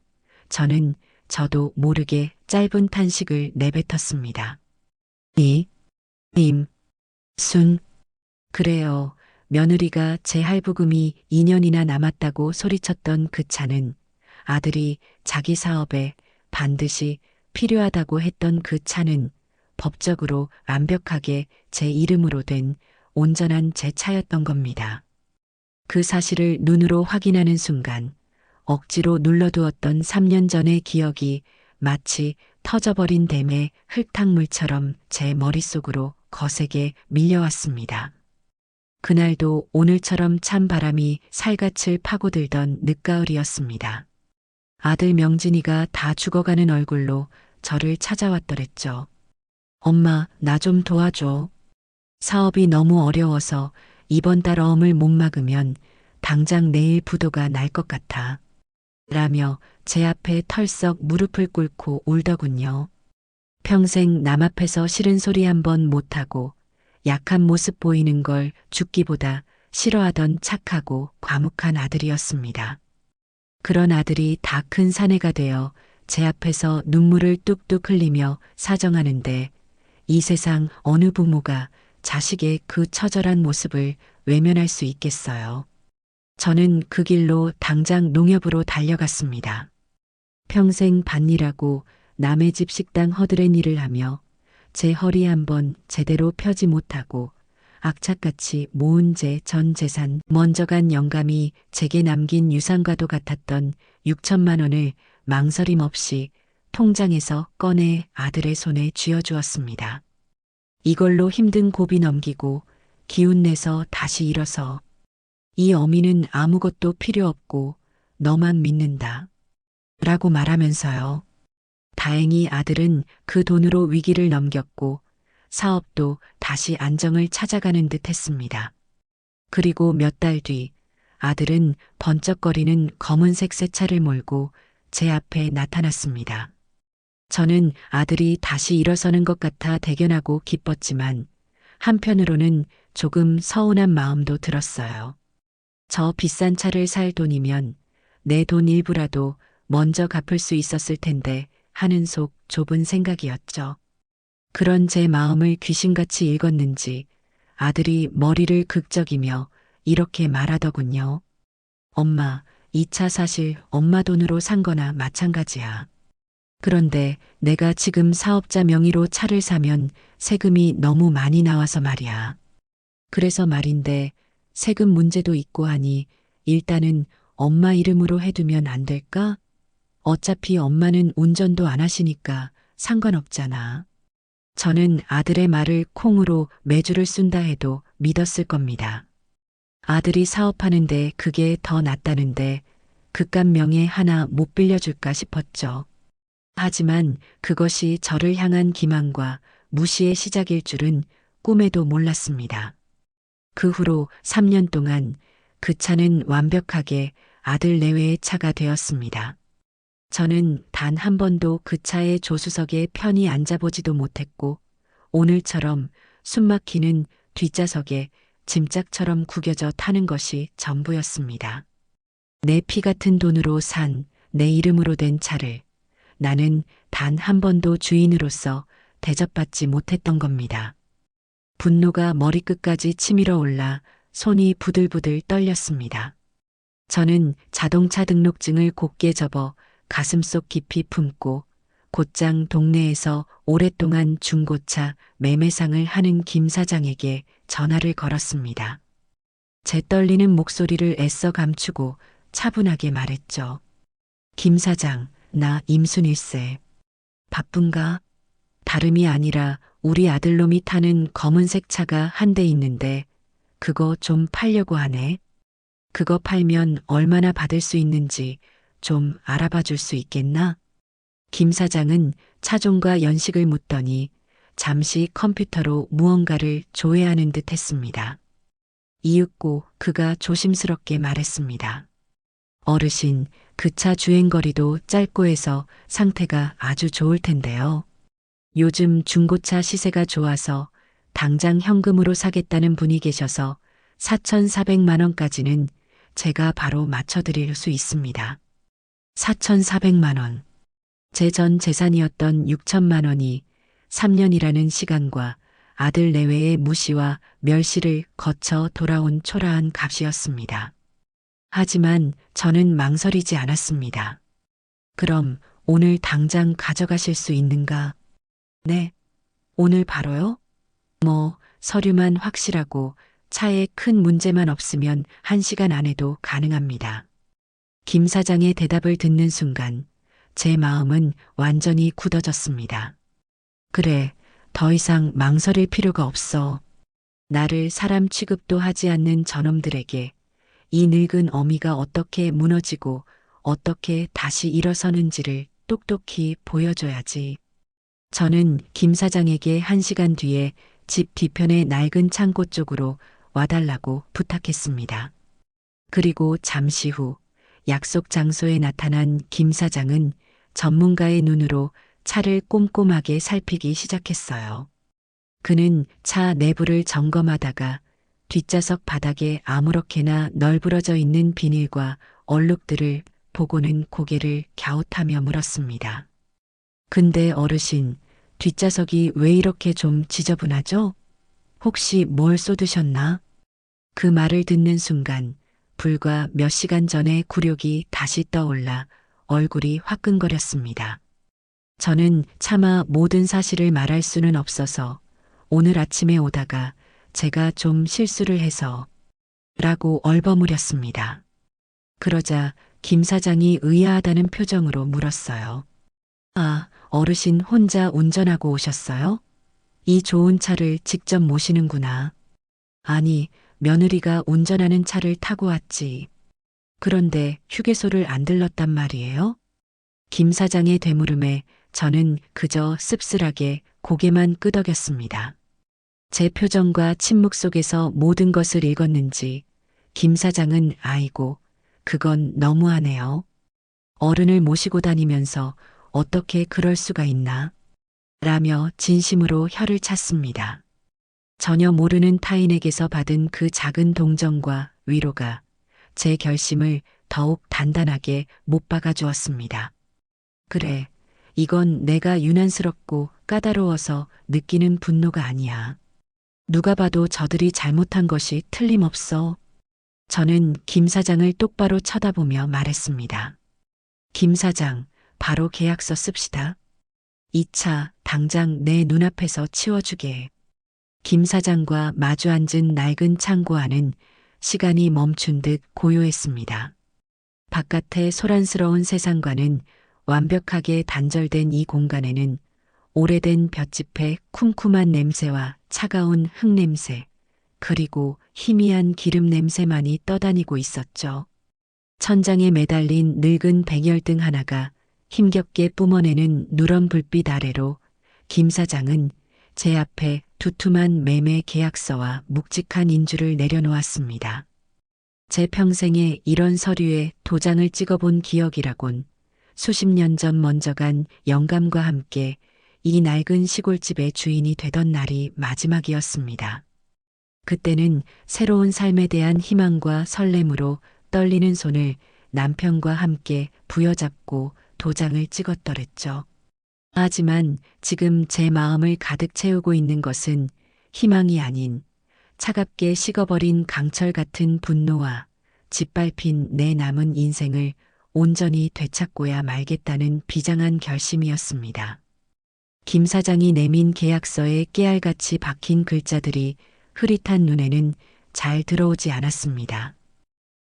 저는 저도 모르게 짧은 탄식을 내뱉었습니다. 순. 그래요. 며느리가 제 할부금이 2년이나 남았다고 소리쳤던 그 차는 아들이 자기 사업에 반드시 필요하다고 했던 그 차는 법적으로 완벽하게 제 이름으로 된 온전한 제 차였던 겁니다. 그 사실을 눈으로 확인하는 순간 억지로 눌러두었던 3년 전의 기억이 마치 터져버린 댐의 흙탕물처럼 제 머릿속으로 거세게 밀려왔습니다. 그날도 오늘처럼 찬 바람이 살갗을 파고들던 늦가을이었습니다. 아들 명진이가 다 죽어가는 얼굴로 저를 찾아왔더랬죠. 엄마, 나 좀 도와줘. 사업이 너무 어려워서 이번 달 어음을 못 막으면 당장 내일 부도가 날 것 같아. 라며 제 앞에 털썩 무릎을 꿇고 울더군요. 평생 남 앞에서 싫은 소리 한 번 못하고 약한 모습 보이는 걸 죽기보다 싫어하던 착하고 과묵한 아들이었습니다. 그런 아들이 다 큰 사내가 되어 제 앞에서 눈물을 뚝뚝 흘리며 사정하는데 이 세상 어느 부모가 자식의 그 처절한 모습을 외면할 수 있겠어요. 저는 그 길로 당장 농협으로 달려갔습니다. 평생 밭일하고 남의 집 식당 허드렛 일을 하며 제 허리 한번 제대로 펴지 못하고 악착같이 모은 제 전 재산 먼저 간 영감이 제게 남긴 유산과도 같았던 6천만 원을 망설임 없이 통장에서 꺼내 아들의 손에 쥐어주었습니다. 이걸로 힘든 고비 넘기고 기운내서 다시 일어서. 이 어미는 아무것도 필요 없고 너만 믿는다. 라고 말하면서요. 다행히 아들은 그 돈으로 위기를 넘겼고 사업도 다시 안정을 찾아가는 듯 했습니다. 그리고 몇 달 뒤 아들은 번쩍거리는 검은색 새 차를 몰고 제 앞에 나타났습니다. 저는 아들이 다시 일어서는 것 같아 대견하고 기뻤지만 한편으로는 조금 서운한 마음도 들었어요. 저 비싼 차를 살 돈이면 내 돈 일부라도 먼저 갚을 수 있었을 텐데 하는 속 좁은 생각이었죠. 그런 제 마음을 귀신같이 읽었는지 아들이 머리를 극적이며 이렇게 말하더군요. 엄마, 이 차 사실 엄마 돈으로 산 거나 마찬가지야. 그런데 내가 지금 사업자 명의로 차를 사면 세금이 너무 많이 나와서 말이야. 그래서 말인데 세금 문제도 있고 하니 일단은 엄마 이름으로 해두면 안 될까? 어차피 엄마는 운전도 안 하시니까 상관없잖아. 저는 아들의 말을 콩으로 매주를 쓴다 해도 믿었을 겁니다. 아들이 사업하는데 그게 더 낫다는데 그깟 명예 하나 못 빌려줄까 싶었죠. 하지만 그것이 저를 향한 기만과 무시의 시작일 줄은 꿈에도 몰랐습니다. 그 후로 3년 동안 그 차는 완벽하게 아들 내외의 차가 되었습니다. 저는 단 한 번도 그 차의 조수석에 편히 앉아보지도 못했고 오늘처럼 숨막히는 뒷좌석에 짐짝처럼 구겨져 타는 것이 전부였습니다. 내 피 같은 돈으로 산 내 이름으로 된 차를 나는 단 한 번도 주인으로서 대접받지 못했던 겁니다. 분노가 머리끝까지 치밀어 올라 손이 부들부들 떨렸습니다. 저는 자동차 등록증을 곧게 접어 가슴속 깊이 품고 곧장 동네에서 오랫동안 중고차 매매상을 하는 김 사장에게 전화를 걸었습니다. 제 떨리는 목소리를 애써 감추고 차분하게 말했죠. 김 사장, 나 임순일세. 바쁜가? 다름이 아니라 우리 아들놈이 타는 검은색 차가 한 대 있는데 그거 좀 팔려고 하네. 그거 팔면 얼마나 받을 수 있는지 좀 알아봐 줄 수 있겠나? 김 사장은 차종과 연식을 묻더니 잠시 컴퓨터로 무언가를 조회하는 듯 했습니다. 이윽고 그가 조심스럽게 말했습니다. 어르신, 그 차 주행거리도 짧고 해서 상태가 아주 좋을 텐데요. 요즘 중고차 시세가 좋아서 당장 현금으로 사겠다는 분이 계셔서 4,400만 원까지는 제가 바로 맞춰드릴 수 있습니다. 4,400만 원. 제 전 재산이었던 6천만 원이 3년이라는 시간과 아들 내외의 무시와 멸시를 거쳐 돌아온 초라한 값이었습니다. 하지만 저는 망설이지 않았습니다. 그럼 오늘 당장 가져가실 수 있는가? 네. 오늘 바로요? 서류만 확실하고 차에 큰 문제만 없으면 1시간 안에도 가능합니다. 김 사장의 대답을 듣는 순간 제 마음은 완전히 굳어졌습니다. 그래, 더 이상 망설일 필요가 없어. 나를 사람 취급도 하지 않는 저놈들에게 이 늙은 어미가 어떻게 무너지고 어떻게 다시 일어서는지를 똑똑히 보여줘야지. 저는 김 사장에게 1시간 뒤에 집 뒤편의 낡은 창고 쪽으로 와달라고 부탁했습니다. 그리고 잠시 후 약속 장소에 나타난 김 사장은 전문가의 눈으로 차를 꼼꼼하게 살피기 시작했어요. 그는 차 내부를 점검하다가 뒷좌석 바닥에 아무렇게나 널브러져 있는 비닐과 얼룩들을 보고는 고개를 갸웃하며 물었습니다. 근데 어르신, 뒷좌석이 왜 이렇게 좀 지저분하죠? 혹시 뭘 쏟으셨나? 그 말을 듣는 순간 불과 몇 시간 전의 굴욕이 다시 떠올라 얼굴이 화끈거렸습니다. 저는 차마 모든 사실을 말할 수는 없어서 오늘 아침에 오다가 제가 좀 실수를 해서 라고 얼버무렸습니다. 그러자 김 사장이 의아하다는 표정으로 물었어요. 아, 어르신 혼자 운전하고 오셨어요? 이 좋은 차를 직접 모시는구나. 아니, 며느리가 운전하는 차를 타고 왔지. 그런데 휴게소를 안 들렀단 말이에요? 김 사장의 되물음에 저는 그저 씁쓸하게 고개만 끄덕였습니다. 제 표정과 침묵 속에서 모든 것을 읽었는지 김 사장은 아이고, 그건 너무하네요. 어른을 모시고 다니면서 어떻게 그럴 수가 있나? 라며 진심으로 혀를 찼습니다. 전혀 모르는 타인에게서 받은 그 작은 동정과 위로가 제 결심을 더욱 단단하게 못 박아 주었습니다. 그래, 이건 내가 유난스럽고 까다로워서 느끼는 분노가 아니야. 누가 봐도 저들이 잘못한 것이 틀림없어. 저는 김 사장을 똑바로 쳐다보며 말했습니다. 김 사장, 바로 계약서 씁시다. 이 차 당장 내 눈앞에서 치워주게. 김 사장과 마주 앉은 낡은 창고 안은 시간이 멈춘 듯 고요했습니다. 바깥의 소란스러운 세상과는 완벽하게 단절된 이 공간에는 오래된 볏짚의 쿰쿰한 냄새와 차가운 흙냄새, 그리고 희미한 기름 냄새만이 떠다니고 있었죠. 천장에 매달린 늙은 백열등 하나가 힘겹게 뿜어내는 누런 불빛 아래로 김 사장은 제 앞에 두툼한 매매 계약서와 묵직한 인주를 내려놓았습니다. 제 평생에 이런 서류에 도장을 찍어본 기억이라곤 수십 년 전 먼저 간 영감과 함께 이 낡은 시골집의 주인이 되던 날이 마지막이었습니다. 그때는 새로운 삶에 대한 희망과 설렘으로 떨리는 손을 남편과 함께 부여잡고 도장을 찍었더랬죠. 하지만 지금 제 마음을 가득 채우고 있는 것은 희망이 아닌 차갑게 식어버린 강철 같은 분노와 짓밟힌 내 남은 인생을 온전히 되찾고야 말겠다는 비장한 결심이었습니다. 김 사장이 내민 계약서에 깨알같이 박힌 글자들이 흐릿한 눈에는 잘 들어오지 않았습니다.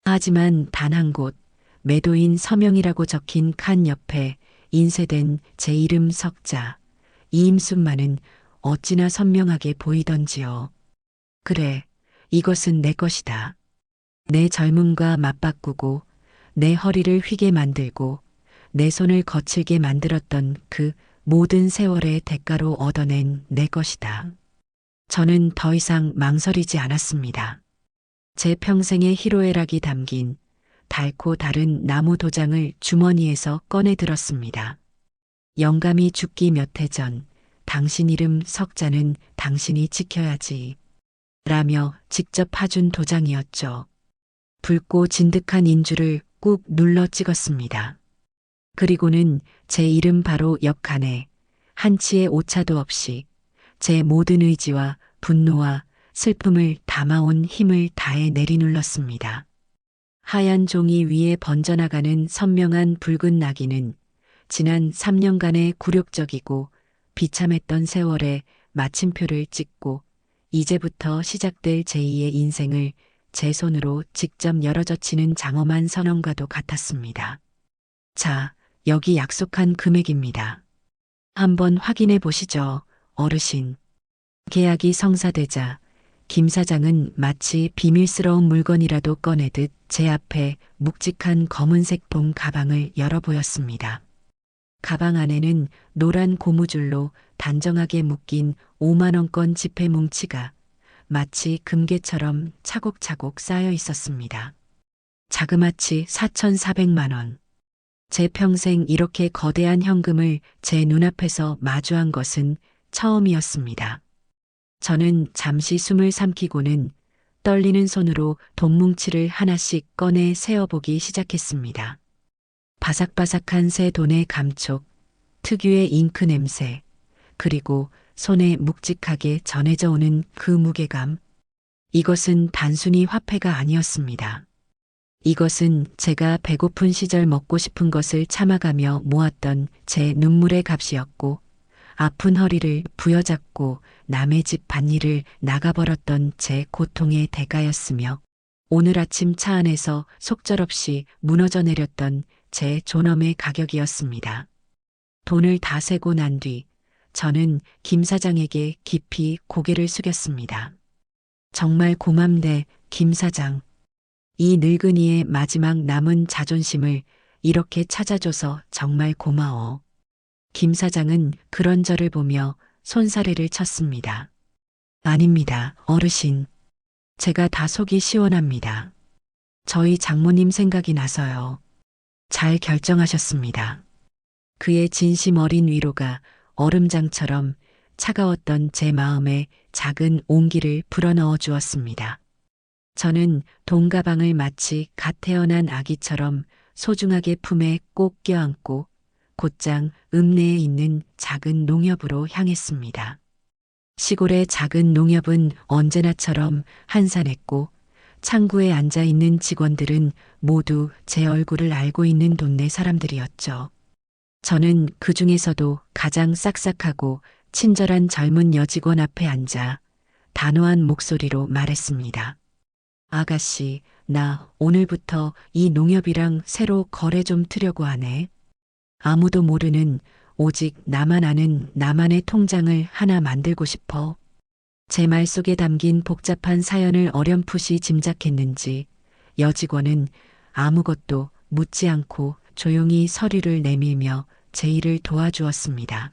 하지만 단 한 곳, 매도인 서명이라고 적힌 칸 옆에 인쇄된 제 이름 석자, 이임순만은 어찌나 선명하게 보이던지요. 그래, 이것은 내 것이다. 내 젊음과 맞바꾸고 내 허리를 휘게 만들고 내 손을 거칠게 만들었던 그 모든 세월의 대가로 얻어낸 내 것이다. 저는 더 이상 망설이지 않았습니다. 제 평생의 희로애락이 담긴 달고 다른 나무 도장을 주머니에서 꺼내 들었습니다. 영감이 죽기 몇 해 전 당신 이름 석자는 당신이 지켜야지. 라며 직접 파준 도장이었죠. 붉고 진득한 인주를 꾹 눌러 찍었습니다. 그리고는 제 이름 바로 옆칸에 한치의 오차도 없이 제 모든 의지와 분노와 슬픔을 담아온 힘을 다해 내리눌렀습니다. 하얀 종이 위에 번져나가는 선명한 붉은 낙인은 지난 3년간의 굴욕적이고 비참했던 세월에 마침표를 찍고 이제부터 시작될 제2의 인생을 제 손으로 직접 열어젖히는 장엄한 선언과도 같았습니다. 자, 여기 약속한 금액입니다. 한번 확인해 보시죠, 어르신. 계약이 성사되자 김 사장은 마치 비밀스러운 물건이라도 꺼내듯 제 앞에 묵직한 검은색 돔 가방을 열어 보였습니다. 가방 안에는 노란 고무줄로 단정하게 묶인 5만 원권 지폐 뭉치가 마치 금괴처럼 차곡차곡 쌓여 있었습니다. 자그마치 4,400만 원. 제 평생 이렇게 거대한 현금을 제 눈앞에서 마주한 것은 처음이었습니다. 저는 잠시 숨을 삼키고는 떨리는 손으로 돈뭉치를 하나씩 꺼내 세어보기 시작했습니다. 바삭바삭한 새 돈의 감촉, 특유의 잉크 냄새, 그리고 손에 묵직하게 전해져 오는 그 무게감. 이것은 단순히 화폐가 아니었습니다. 이것은 제가 배고픈 시절 먹고 싶은 것을 참아가며 모았던 제 눈물의 값이었고, 아픈 허리를 부여잡고 남의 집 밭일을 나가버렸던 제 고통의 대가였으며, 오늘 아침 차 안에서 속절없이 무너져 내렸던 제 존엄의 가격이었습니다. 돈을 다 세고 난 뒤 저는 김 사장에게 깊이 고개를 숙였습니다. 정말 고맙네, 김 사장. 이 늙은이의 마지막 남은 자존심을 이렇게 찾아줘서 정말 고마워. 김 사장은 그런 저를 보며 손사래를 쳤습니다. 아닙니다, 어르신. 제가 다 속이 시원합니다. 저희 장모님 생각이 나서요. 잘 결정하셨습니다. 그의 진심 어린 위로가 얼음장처럼 차가웠던 제 마음에 작은 온기를 불어넣어 주었습니다. 저는 돈가방을 마치 갓 태어난 아기처럼 소중하게 품에 꼭 껴안고 곧장 읍내에 있는 작은 농협으로 향했습니다. 시골의 작은 농협은 언제나처럼 한산했고 창구에 앉아 있는 직원들은 모두 제 얼굴을 알고 있는 동네 사람들이었죠. 저는 그 중에서도 가장 싹싹하고 친절한 젊은 여직원 앞에 앉아 단호한 목소리로 말했습니다. 아가씨, 나 오늘부터 이 농협이랑 새로 거래 좀 트려고 하네. 아무도 모르는 오직 나만 아는 나만의 통장을 하나 만들고 싶어. 제 말 속에 담긴 복잡한 사연을 어렴풋이 짐작했는지 여직원은 아무것도 묻지 않고 조용히 서류를 내밀며 제 일을 도와주었습니다.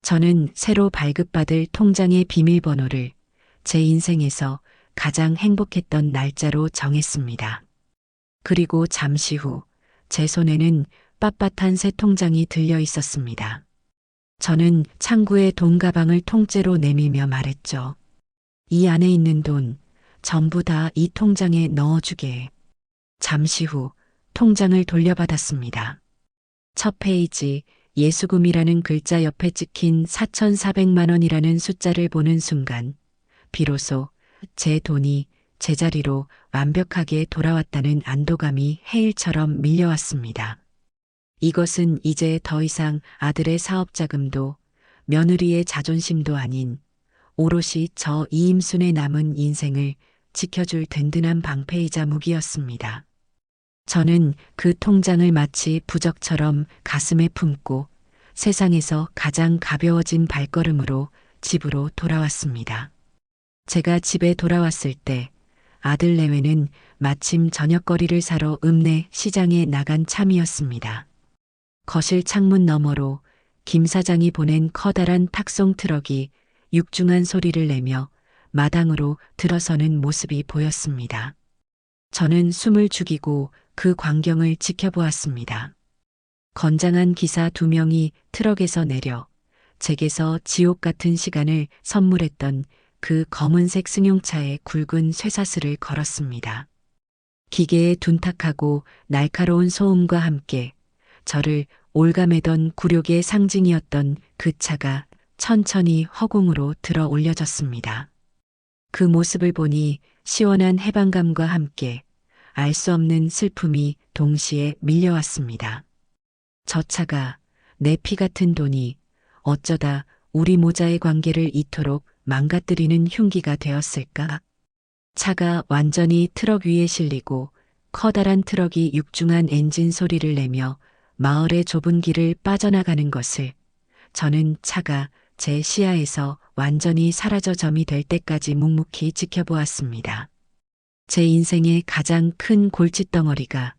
저는 새로 발급받을 통장의 비밀번호를 제 인생에서 가장 행복했던 날짜로 정했습니다. 그리고 잠시 후 제 손에는 빳빳한 새 통장이 들려 있었습니다. 저는 창구에 돈 가방을 통째로 내밀며 말했죠. 이 안에 있는 돈 전부 다 이 통장에 넣어주게. 잠시 후 통장을 돌려받았습니다. 첫 페이지 예수금이라는 글자 옆에 찍힌 4,400만 원이라는 숫자를 보는 순간 비로소 제 돈이 제자리로 완벽하게 돌아왔다는 안도감이 해일처럼 밀려왔습니다. 이것은 이제 더 이상 아들의 사업 자금도 며느리의 자존심도 아닌 오롯이 저 이임순의 남은 인생을 지켜줄 든든한 방패이자 무기였습니다. 저는 그 통장을 마치 부적처럼 가슴에 품고 세상에서 가장 가벼워진 발걸음으로 집으로 돌아왔습니다. 제가 집에 돌아왔을 때 아들 내외는 마침 저녁거리를 사러 읍내 시장에 나간 참이었습니다. 거실 창문 너머로 김 사장이 보낸 커다란 탁송 트럭이 육중한 소리를 내며 마당으로 들어서는 모습이 보였습니다. 저는 숨을 죽이고 그 광경을 지켜보았습니다. 건장한 기사 2명이 트럭에서 내려 제게서 지옥 같은 시간을 선물했던 그 검은색 승용차에 굵은 쇠사슬을 걸었습니다. 기계의 둔탁하고 날카로운 소음과 함께 저를 올가매던 굴욕의 상징이었던 그 차가 천천히 허공으로 들어 올려졌습니다. 그 모습을 보니 시원한 해방감과 함께 알 수 없는 슬픔이 동시에 밀려왔습니다. 저 차가 내 피 같은 돈이 어쩌다 우리 모자의 관계를 이토록 망가뜨리는 흉기가 되었을까? 차가 완전히 트럭 위에 실리고 커다란 트럭이 육중한 엔진 소리를 내며 마을의 좁은 길을 빠져나가는 것을 저는 차가 제 시야에서 완전히 사라져 점이 될 때까지 묵묵히 지켜보았습니다. 제 인생의 가장 큰 골칫덩어리가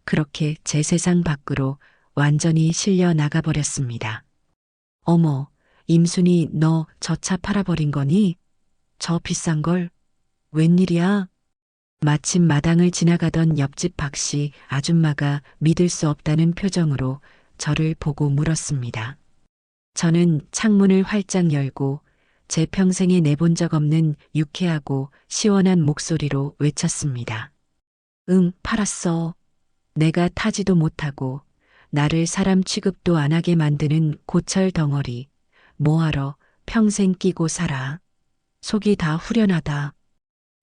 그렇게 제 세상 밖으로 완전히 실려 나가버렸습니다. 어머, 임순이 너 저 차 팔아버린 거니? 저 비싼 걸? 웬일이야? 마침 마당을 지나가던 옆집 박씨 아줌마가 믿을 수 없다는 표정으로 저를 보고 물었습니다. 저는 창문을 활짝 열고 제 평생에 내본 적 없는 유쾌하고 시원한 목소리로 외쳤습니다. 응, 팔았어. 내가 타지도 못하고 나를 사람 취급도 안 하게 만드는 고철 덩어리. 뭐하러 평생 끼고 살아. 속이 다 후련하다.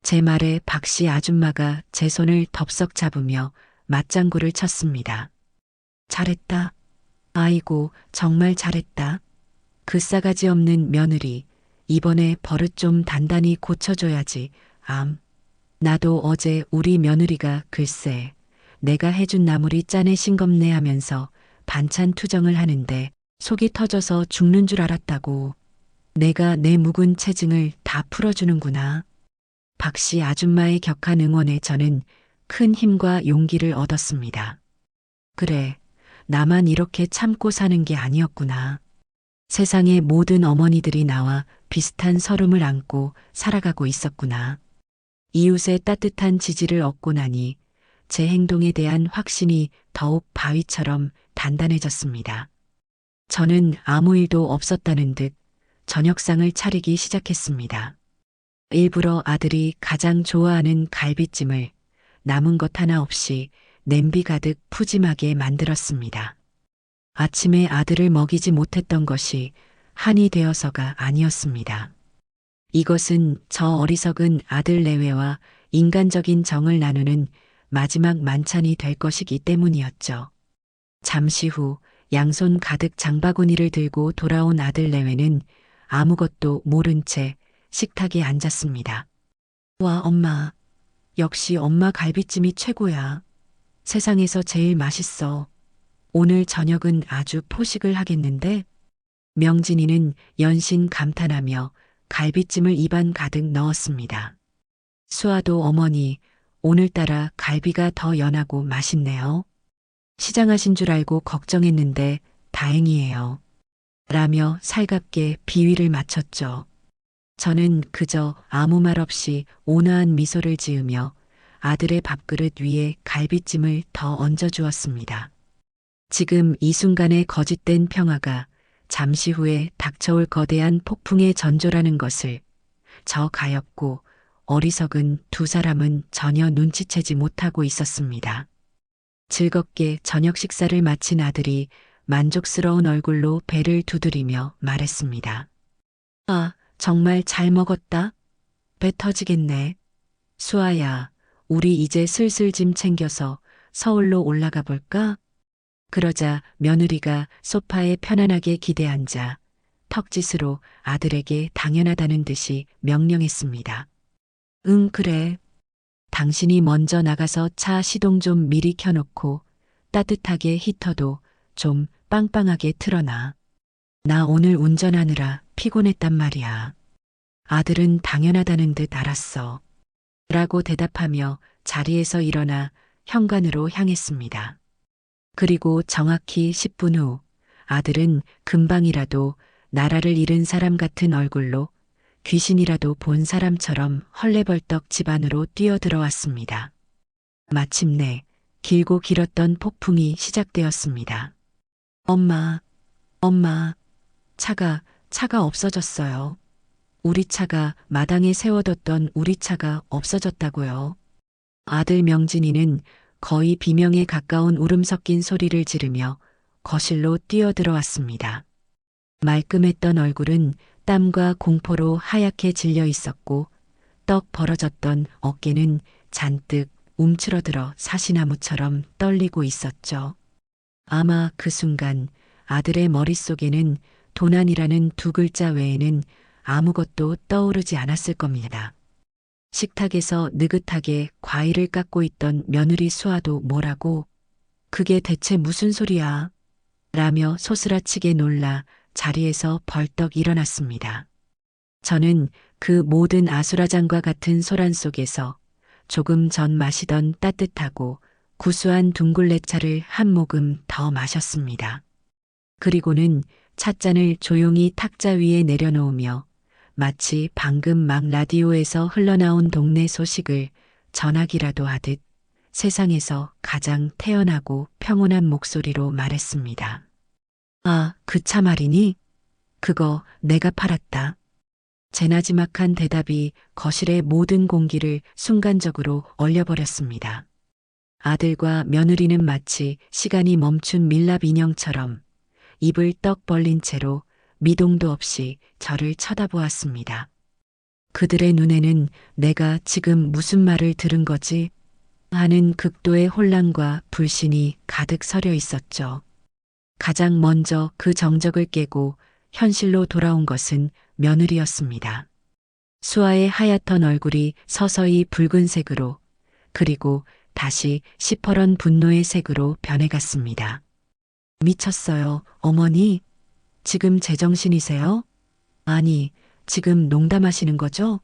제 말에 박씨 아줌마가 제 손을 덥석 잡으며 맞장구를 쳤습니다. 잘했다. 아이고, 정말 잘했다. 그 싸가지 없는 며느리. 이번에 버릇 좀 단단히 고쳐줘야지. 나도 어제 우리 며느리가 글쎄 내가 해준 나물이 짠에 싱겁네 하면서 반찬 투정을 하는데 속이 터져서 죽는 줄 알았다고. 내가 내 묵은 체증을 다 풀어주는구나. 박씨 아줌마의 격한 응원에 저는 큰 힘과 용기를 얻었습니다. 그래, 나만 이렇게 참고 사는 게 아니었구나. 세상의 모든 어머니들이 나와 비슷한 서름을 안고 살아가고 있었구나. 이웃의 따뜻한 지지를 얻고 나니 제 행동에 대한 확신이 더욱 바위처럼 단단해졌습니다. 저는 아무 일도 없었다는 듯 저녁상을 차리기 시작했습니다. 일부러 아들이 가장 좋아하는 갈비찜을 남은 것 하나 없이 냄비 가득 푸짐하게 만들었습니다. 아침에 아들을 먹이지 못했던 것이 한이 되어서가 아니었습니다. 이것은 저 어리석은 아들 내외와 인간적인 정을 나누는 마지막 만찬이 될 것이기 때문이었죠. 잠시 후 양손 가득 장바구니를 들고 돌아온 아들 내외는 아무것도 모른 채 식탁에 앉았습니다. 와, 엄마. 역시 엄마 갈비찜이 최고야. 세상에서 제일 맛있어. 오늘 저녁은 아주 포식을 하겠는데? 명진이는 연신 감탄하며 갈비찜을 입안 가득 넣었습니다. 수아도 어머니, 오늘따라 갈비가 더 연하고 맛있네요. 시장하신 줄 알고 걱정했는데 다행이에요. 라며 살갑게 비위를 맞췄죠. 저는 그저 아무 말 없이 온화한 미소를 지으며 아들의 밥그릇 위에 갈비찜을 더 얹어주었습니다. 지금 이 순간의 거짓된 평화가 잠시 후에 닥쳐올 거대한 폭풍의 전조라는 것을 저 가엾고 어리석은 두 사람은 전혀 눈치채지 못하고 있었습니다. 즐겁게 저녁 식사를 마친 아들이 만족스러운 얼굴로 배를 두드리며 말했습니다. 아, 정말 잘 먹었다. 배 터지겠네. 수아야, 우리 이제 슬슬 짐 챙겨서 서울로 올라가 볼까? 그러자 며느리가 소파에 편안하게 기대앉아 턱짓으로 아들에게 당연하다는 듯이 명령했습니다. 응, 그래. 당신이 먼저 나가서 차 시동 좀 미리 켜놓고 따뜻하게 히터도 좀 빵빵하게 틀어놔. 나 오늘 운전하느라 피곤했단 말이야. 아들은 당연하다는 듯 알았어. 라고 대답하며 자리에서 일어나 현관으로 향했습니다. 그리고 정확히 10분 후 아들은 금방이라도 나라를 잃은 사람 같은 얼굴로 귀신이라도 본 사람처럼 헐레벌떡 집 안으로 뛰어들어왔습니다. 마침내 길고 길었던 폭풍이 시작되었습니다. 엄마, 엄마, 차가 없어졌어요. 우리 차가 마당에 세워뒀던 우리 차가 없어졌다고요. 아들 명진이는 거의 비명에 가까운 울음 섞인 소리를 지르며 거실로 뛰어들어왔습니다. 말끔했던 얼굴은 땀과 공포로 하얗게 질려 있었고 떡 벌어졌던 어깨는 잔뜩 움츠러들어 사시나무처럼 떨리고 있었죠. 아마 그 순간 아들의 머릿속에는 도난이라는 두 글자 외에는 아무것도 떠오르지 않았을 겁니다. 식탁에서 느긋하게 과일을 깎고 있던 며느리 수아도 뭐라고 그게 대체 무슨 소리야? 라며 소스라치게 놀라 자리에서 벌떡 일어났습니다. 저는 그 모든 아수라장과 같은 소란 속에서 조금 전 마시던 따뜻하고 구수한 둥글레차를 한 모금 더 마셨습니다. 그리고는 찻잔을 조용히 탁자 위에 내려놓으며 마치 방금 막 라디오에서 흘러나온 동네 소식을 전하기라도 하듯 세상에서 가장 태연하고 평온한 목소리로 말했습니다. 아, 그 차 말이니? 그거 내가 팔았다. 제 나지막한 대답이 거실의 모든 공기를 순간적으로 얼려버렸습니다. 아들과 며느리는 마치 시간이 멈춘 밀랍 인형처럼 입을 떡 벌린 채로 미동도 없이 저를 쳐다보았습니다. 그들의 눈에는 내가 지금 무슨 말을 들은 거지? 하는 극도의 혼란과 불신이 가득 서려 있었죠. 가장 먼저 그 정적을 깨고 현실로 돌아온 것은 며느리였습니다. 수아의 하얗던 얼굴이 서서히 붉은색으로 그리고 다시 시퍼런 분노의 색으로 변해갔습니다. 미쳤어요, 어머니. 지금 제정신이세요? 아니, 지금 농담하시는 거죠?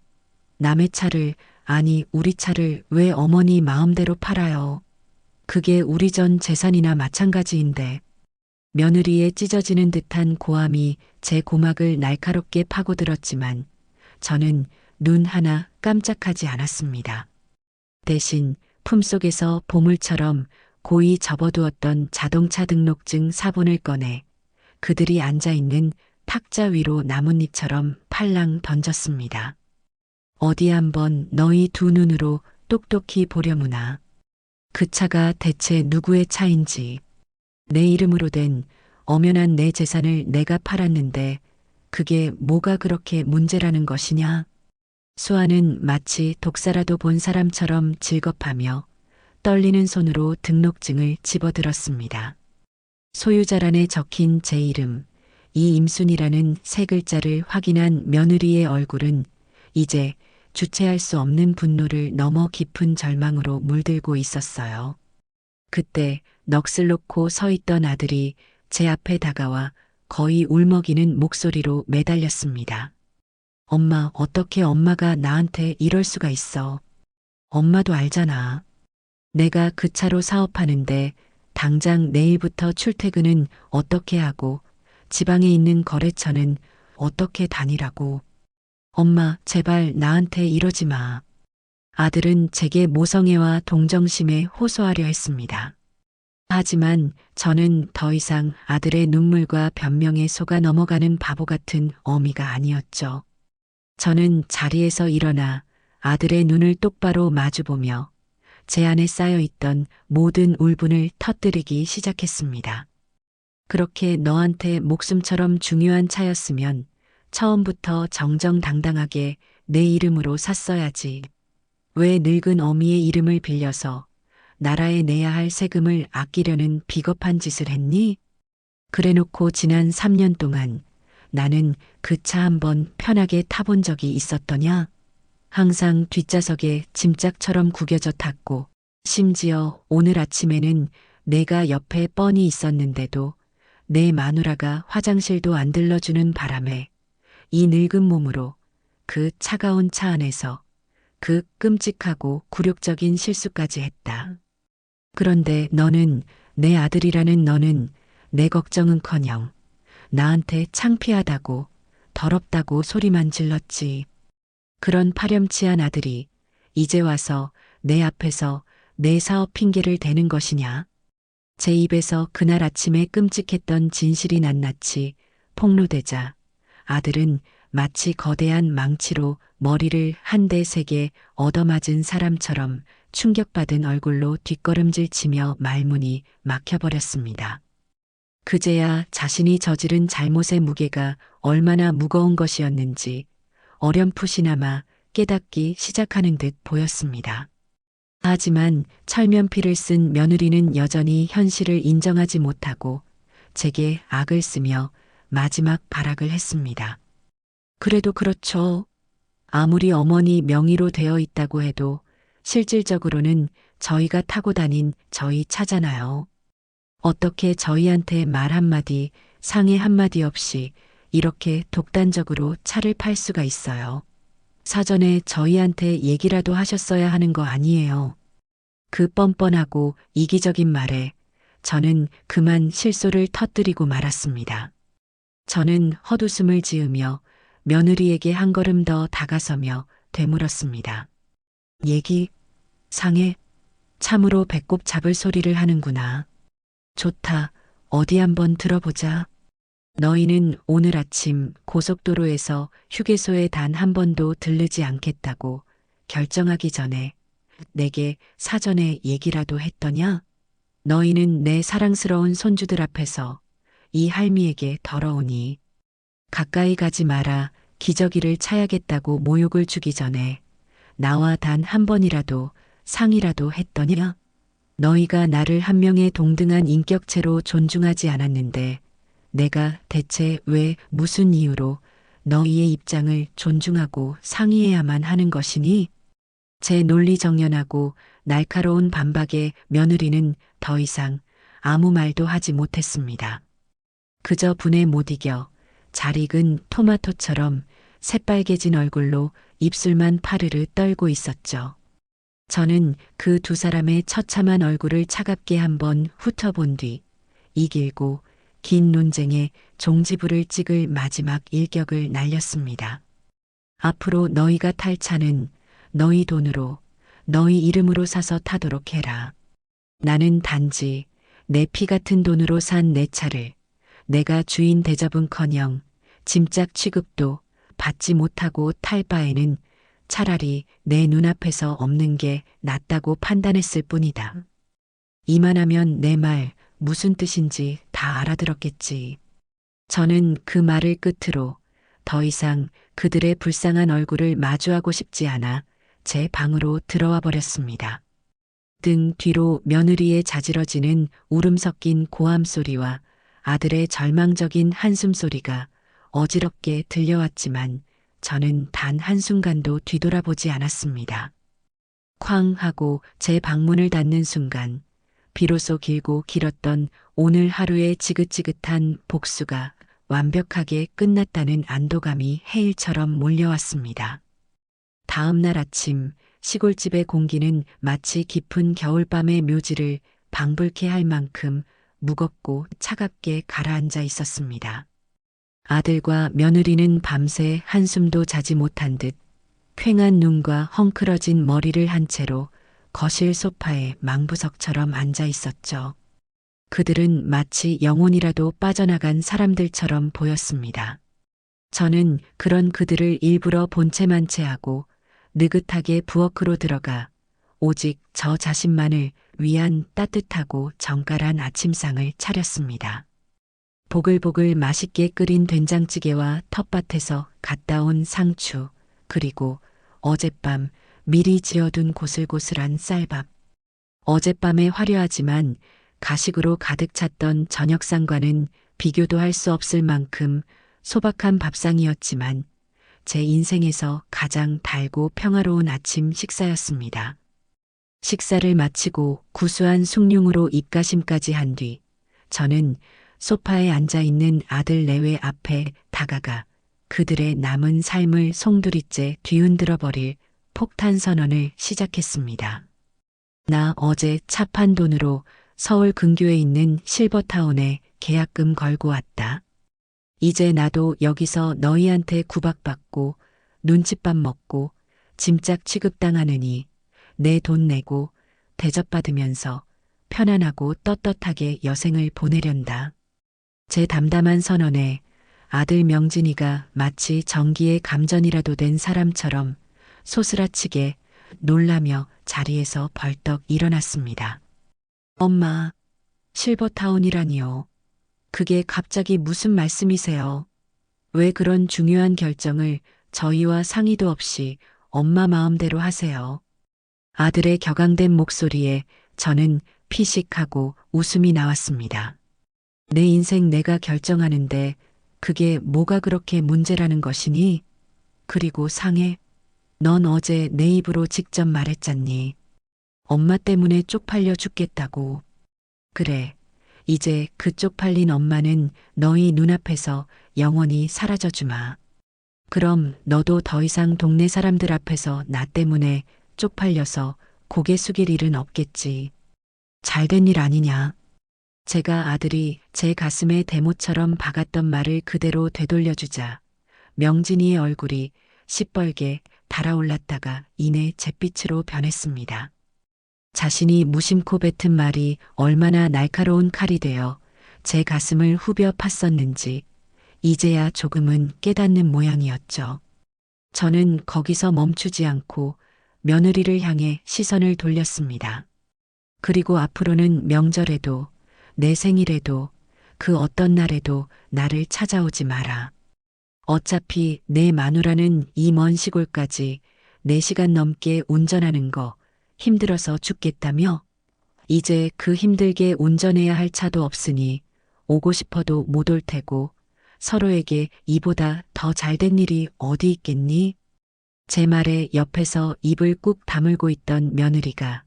남의 차를 아니, 우리 차를 왜 어머니 마음대로 팔아요? 그게 우리 전 재산이나 마찬가지인데. 며느리의 찢어지는 듯한 고함이 제 고막을 날카롭게 파고들었지만 저는 눈 하나 깜짝하지 않았습니다. 대신 품속에서 보물처럼 고이 접어두었던 자동차 등록증 사본을 꺼내 그들이 앉아있는 탁자 위로 나뭇잎처럼 팔랑 던졌습니다. 어디 한번 너희 두 눈으로 똑똑히 보려무나. 그 차가 대체 누구의 차인지. 내 이름으로 된 엄연한 내 재산을 내가 팔았는데 그게 뭐가 그렇게 문제라는 것이냐? 수아는 마치 독사라도 본 사람처럼 질겁하며 떨리는 손으로 등록증을 집어들었습니다. 소유자란에 적힌 제 이름, 이임순이라는 세 글자를 확인한 며느리의 얼굴은 이제 주체할 수 없는 분노를 넘어 깊은 절망으로 물들고 있었어요. 그때 넋을 놓고 서 있던 아들이 제 앞에 다가와 거의 울먹이는 목소리로 매달렸습니다. 엄마, 어떻게 엄마가 나한테 이럴 수가 있어. 엄마도 알잖아. 내가 그 차로 사업하는데 당장 내일부터 출퇴근은 어떻게 하고 지방에 있는 거래처는 어떻게 다니라고. 엄마, 제발 나한테 이러지 마. 아들은 제게 모성애와 동정심에 호소하려 했습니다. 하지만 저는 더 이상 아들의 눈물과 변명에 속아 넘어가는 바보 같은 어미가 아니었죠. 저는 자리에서 일어나 아들의 눈을 똑바로 마주보며 제 안에 쌓여있던 모든 울분을 터뜨리기 시작했습니다. 그렇게 너한테 목숨처럼 중요한 차였으면 처음부터 정정당당하게 내 이름으로 샀어야지. 왜 늙은 어미의 이름을 빌려서 나라에 내야 할 세금을 아끼려는 비겁한 짓을 했니? 그래놓고 지난 3년 동안 나는 그 차 한번 편하게 타본 적이 있었더냐? 항상 뒷좌석에 짐짝처럼 구겨져 탔고 심지어 오늘 아침에는 내가 옆에 뻔히 있었는데도 내 마누라가 화장실도 안 들러주는 바람에 이 늙은 몸으로 그 차가운 차 안에서 그 끔찍하고 굴욕적인 실수까지 했다. 그런데 너는, 내 아들이라는 너는 내 걱정은커녕 나한테 창피하다고 더럽다고 소리만 질렀지. 그런 파렴치한 아들이 이제 와서 내 앞에서 내 사업 핑계를 대는 것이냐? 제 입에서 그날 아침에 끔찍했던 진실이 낱낱이 폭로되자 아들은 마치 거대한 망치로 머리를 한 대 세게 얻어맞은 사람처럼 충격받은 얼굴로 뒷걸음질 치며 말문이 막혀버렸습니다. 그제야 자신이 저지른 잘못의 무게가 얼마나 무거운 것이었는지 어렴풋이나마 깨닫기 시작하는 듯 보였습니다. 하지만 철면피를 쓴 며느리는 여전히 현실을 인정하지 못하고 제게 악을 쓰며 마지막 발악을 했습니다. 그래도 그렇죠. 아무리 어머니 명의로 되어 있다고 해도 실질적으로는 저희가 타고 다닌 저희 차잖아요. 어떻게 저희한테 말 한마디, 상의 한마디 없이 이렇게 독단적으로 차를 팔 수가 있어요. 사전에 저희한테 얘기라도 하셨어야 하는 거 아니에요. 그 뻔뻔하고 이기적인 말에 저는 그만 실소를 터뜨리고 말았습니다. 저는 헛웃음을 지으며 며느리에게 한 걸음 더 다가서며 되물었습니다. 얘기, 상해, 참으로 배꼽 잡을 소리를 하는구나. 좋다, 어디 한번 들어보자. 너희는 오늘 아침 고속도로에서 휴게소에 단 한 번도 들르지 않겠다고 결정하기 전에 내게 사전에 얘기라도 했더냐? 너희는 내 사랑스러운 손주들 앞에서 이 할미에게 더러우니 가까이 가지 마라, 기저귀를 차야겠다고 모욕을 주기 전에 나와 단 한 번이라도 상의라도 했더냐? 너희가 나를 한 명의 동등한 인격체로 존중하지 않았는데 내가 대체 왜 무슨 이유로 너희의 입장을 존중하고 상의해야만 하는 것이니? 제 논리정연하고 날카로운 반박에 며느리는 더 이상 아무 말도 하지 못했습니다. 그저 분에 못 이겨 잘 익은 토마토처럼 새빨개진 얼굴로 입술만 파르르 떨고 있었죠. 저는 그 두 사람의 처참한 얼굴을 차갑게 한번 훑어본 뒤 이 길고 긴 논쟁에 종지부를 찍을 마지막 일격을 날렸습니다. 앞으로 너희가 탈 차는 너희 돈으로, 너희 이름으로 사서 타도록 해라. 나는 단지 내 피 같은 돈으로 산 내 차를 내가 주인 대접은커녕 짐짝 취급도 받지 못하고 탈 바에는 차라리 내 눈앞에서 없는 게 낫다고 판단했을 뿐이다. 이만하면 내 말 무슨 뜻인지 다 알아들었겠지. 저는 그 말을 끝으로 더 이상 그들의 불쌍한 얼굴을 마주하고 싶지 않아 제 방으로 들어와 버렸습니다. 등 뒤로 며느리의 자지러지는 울음 섞인 고함 소리와 아들의 절망적인 한숨 소리가 어지럽게 들려왔지만 저는 단 한순간도 뒤돌아보지 않았습니다. 쾅 하고 제 방문을 닫는 순간 비로소 길고 길었던 오늘 하루의 지긋지긋한 복수가 완벽하게 끝났다는 안도감이 해일처럼 몰려왔습니다. 다음 날 아침 시골집의 공기는 마치 깊은 겨울밤의 묘지를 방불케 할 만큼 무겁고 차갑게 가라앉아 있었습니다. 아들과 며느리는 밤새 한숨도 자지 못한 듯 퀭한 눈과 헝클어진 머리를 한 채로 거실 소파에 망부석처럼 앉아 있었죠. 그들은 마치 영혼이라도 빠져나간 사람들처럼 보였습니다. 저는 그런 그들을 일부러 본체만 채하고 느긋하게 부엌으로 들어가 오직 저 자신만을 위한 따뜻하고 정갈한 아침상을 차렸습니다. 보글보글 맛있게 끓인 된장찌개와 텃밭에서 갔다 온 상추, 그리고 어젯밤 미리 지어둔 고슬고슬한 쌀밥. 어젯밤에 화려하지만 가식으로 가득 찼던 저녁상과는 비교도 할 수 없을 만큼 소박한 밥상이었지만 제 인생에서 가장 달고 평화로운 아침 식사였습니다. 식사를 마치고 구수한 숭늉으로 입가심까지 한 뒤 저는 소파에 앉아 있는 아들 내외 앞에 다가가 그들의 남은 삶을 송두리째 뒤흔들어 버릴 폭탄 선언을 시작했습니다. 나 어제 차 판 돈으로 서울 근교에 있는 실버타운에 계약금 걸고 왔다. 이제 나도 여기서 너희한테 구박받고 눈칫밥 먹고 짐짝 취급당하느니 내 돈 내고 대접받으면서 편안하고 떳떳하게 여생을 보내련다. 제 담담한 선언에 아들 명진이가 마치 전기의 감전이라도 된 사람처럼 소스라치게 놀라며 자리에서 벌떡 일어났습니다. 엄마, 실버타운이라니요. 그게 갑자기 무슨 말씀이세요? 왜 그런 중요한 결정을 저희와 상의도 없이 엄마 마음대로 하세요? 아들의 격앙된 목소리에 저는 피식하고 웃음이 나왔습니다. 내 인생 내가 결정하는데 그게 뭐가 그렇게 문제라는 것이니? 그리고 상해, 넌 어제 내 입으로 직접 말했잖니. 엄마 때문에 쪽팔려 죽겠다고. 그래, 이제 그 쪽팔린 엄마는 너희 눈앞에서 영원히 사라져 주마. 그럼 너도 더 이상 동네 사람들 앞에서 나 때문에 쪽팔려서 고개 숙일 일은 없겠지. 잘된 일 아니냐. 제가 아들이 제 가슴에 대못처럼 박았던 말을 그대로 되돌려주자 명진이의 얼굴이 시뻘게 달아올랐다가 이내 잿빛으로 변했습니다. 자신이 무심코 뱉은 말이 얼마나 날카로운 칼이 되어 제 가슴을 후벼 팠었는지 이제야 조금은 깨닫는 모양이었죠. 저는 거기서 멈추지 않고 며느리를 향해 시선을 돌렸습니다. 그리고 앞으로는 명절에도 내 생일에도 그 어떤 날에도 나를 찾아오지 마라. 어차피 내 마누라는 이 먼 시골까지 4시간 넘게 운전하는 거 힘들어서 죽겠다며? 이제 그 힘들게 운전해야 할 차도 없으니 오고 싶어도 못 올 테고 서로에게 이보다 더 잘된 일이 어디 있겠니? 제 말에 옆에서 입을 꾹 다물고 있던 며느리가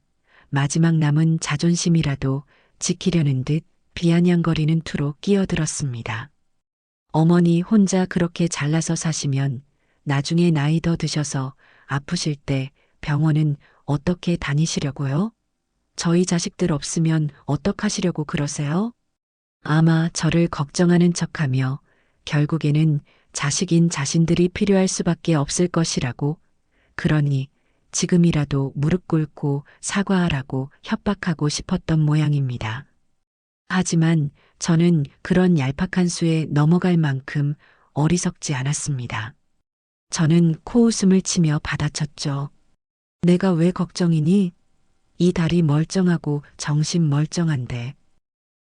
마지막 남은 자존심이라도 지키려는 듯 비아냥거리는 투로 끼어들었습니다. 어머니 혼자 그렇게 잘나서 사시면 나중에 나이 더 드셔서 아프실 때 병원은 어떻게 다니시려고요? 저희 자식들 없으면 어떡하시려고 그러세요? 아마 저를 걱정하는 척하며 결국에는 자식인 자신들이 필요할 수밖에 없을 것이라고, 그러니 지금이라도 무릎 꿇고 사과하라고 협박하고 싶었던 모양입니다. 하지만 저는 그런 얄팍한 수에 넘어갈 만큼 어리석지 않았습니다. 저는 코웃음을 치며 받아쳤죠. 내가 왜 걱정이니? 이 다리 멀쩡하고 정신 멀쩡한데.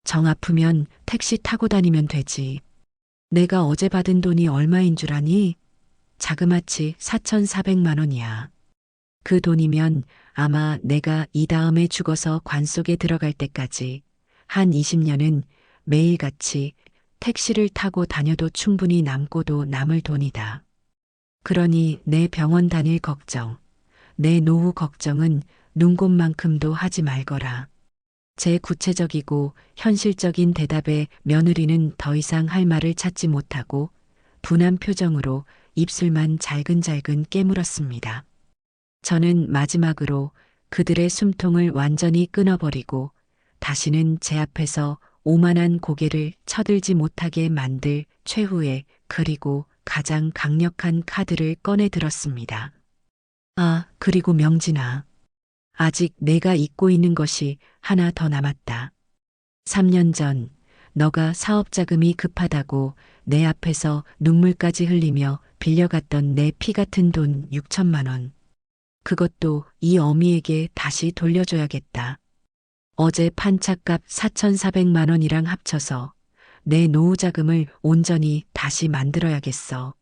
정 아프면 택시 타고 다니면 되지. 내가 어제 받은 돈이 얼마인 줄 아니? 자그마치 4,400만 원이야. 그 돈이면 아마 내가 이 다음에 죽어서 관 속에 들어갈 때까지 한 20년은 매일같이 택시를 타고 다녀도 충분히 남고도 남을 돈이다. 그러니 내 병원 다닐 걱정, 내 노후 걱정은 눈곱만큼도 하지 말거라. 제 구체적이고 현실적인 대답에 며느리는 더 이상 할 말을 찾지 못하고 분한 표정으로 입술만 잘근잘근 깨물었습니다. 저는 마지막으로 그들의 숨통을 완전히 끊어버리고 다시는 제 앞에서 오만한 고개를 쳐들지 못하게 만들 최후의 그리고 가장 강력한 카드를 꺼내 들었습니다. 아, 그리고 명진아. 아직 내가 잊고 있는 것이 하나 더 남았다. 3년 전 너가 사업 자금이 급하다고 내 앞에서 눈물까지 흘리며 빌려갔던 내 피 같은 돈 6천만 원. 그것도 이 어미에게 다시 돌려줘야겠다. 어제 판차값 4,400만 원이랑 합쳐서 내 노후 자금을 온전히 다시 만들어야겠어.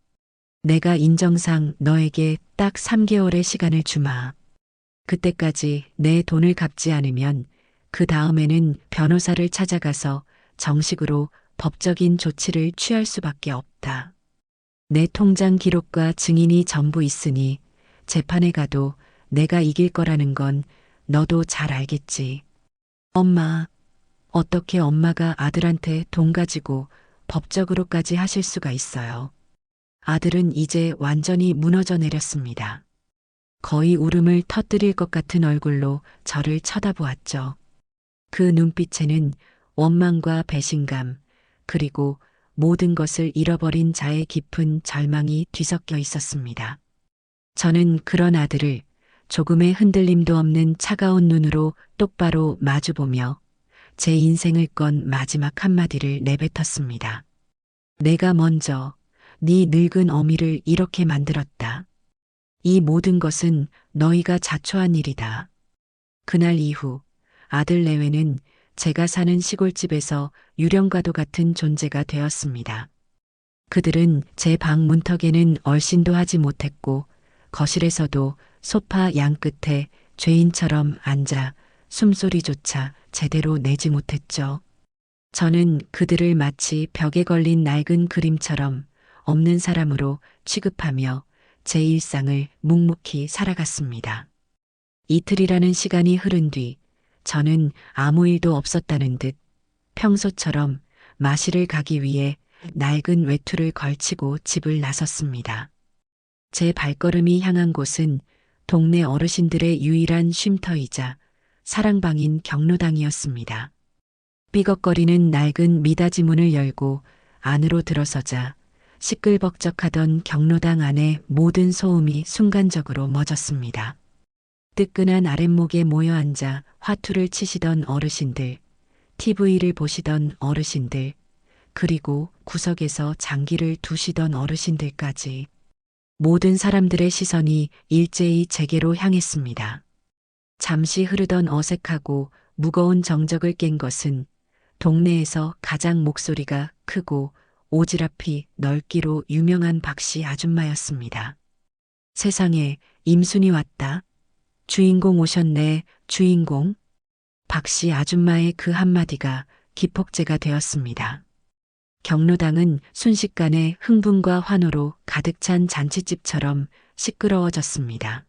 내가 인정상 너에게 딱 3개월의 시간을 주마. 그때까지 내 돈을 갚지 않으면 그 다음에는 변호사를 찾아가서 정식으로 법적인 조치를 취할 수밖에 없다. 내 통장 기록과 증인이 전부 있으니 재판에 가도 내가 이길 거라는 건 너도 잘 알겠지. 엄마, 어떻게 엄마가 아들한테 돈 가지고 법적으로까지 하실 수가 있어요. 아들은 이제 완전히 무너져 내렸습니다. 거의 울음을 터뜨릴 것 같은 얼굴로 저를 쳐다보았죠. 그 눈빛에는 원망과 배신감, 그리고 모든 것을 잃어버린 자의 깊은 절망이 뒤섞여 있었습니다. 저는 그런 아들을 조금의 흔들림도 없는 차가운 눈으로 똑바로 마주보며 제 인생을 건 마지막 한마디를 내뱉었습니다. 내가 먼저 네 늙은 어미를 이렇게 만들었다. 이 모든 것은 너희가 자초한 일이다. 그날 이후 아들 내외는 제가 사는 시골집에서 유령과도 같은 존재가 되었습니다. 그들은 제 방 문턱에는 얼씬도 하지 못했고 거실에서도 소파 양끝에 죄인처럼 앉아 숨소리조차 제대로 내지 못했죠. 저는 그들을 마치 벽에 걸린 낡은 그림처럼 없는 사람으로 취급하며 제 일상을 묵묵히 살아갔습니다. 이틀이라는 시간이 흐른 뒤 저는 아무 일도 없었다는 듯 평소처럼 마실을 가기 위해 낡은 외투를 걸치고 집을 나섰습니다. 제 발걸음이 향한 곳은 동네 어르신들의 유일한 쉼터이자 사랑방인 경로당이었습니다. 삐걱거리는 낡은 미닫이 문을 열고 안으로 들어서자 시끌벅적하던 경로당 안의 모든 소음이 순간적으로 멎었습니다. 뜨끈한 아랫목에 모여 앉아 화투를 치시던 어르신들, TV를 보시던 어르신들, 그리고 구석에서 장기를 두시던 어르신들까지 모든 사람들의 시선이 일제히 제게로 향했습니다. 잠시 흐르던 어색하고 무거운 정적을 깬 것은 동네에서 가장 목소리가 크고 오지랖이 넓기로 유명한 박씨 아줌마였습니다. 세상에, 임순이 왔다. 주인공 오셨네, 주인공. 박씨 아줌마의 그 한마디가 기폭제가 되었습니다. 경로당은 순식간에 흥분과 환호로 가득 찬 잔치집처럼 시끄러워졌습니다.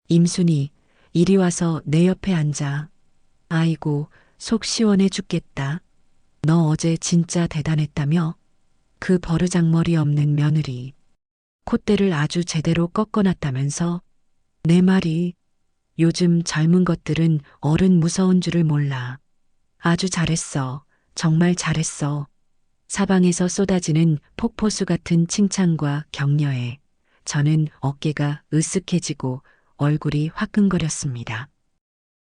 임순이, 이리 와서 내 옆에 앉아. 아이고, 속 시원해 죽겠다. 너 어제 진짜 대단했다며? 그 버르장머리 없는 며느리. 콧대를 아주 제대로 꺾어놨다면서? 내 말이 요즘 젊은 것들은 어른 무서운 줄을 몰라. 아주 잘했어. 정말 잘했어. 사방에서 쏟아지는 폭포수 같은 칭찬과 격려에 저는 어깨가 으쓱해지고 얼굴이 화끈거렸습니다.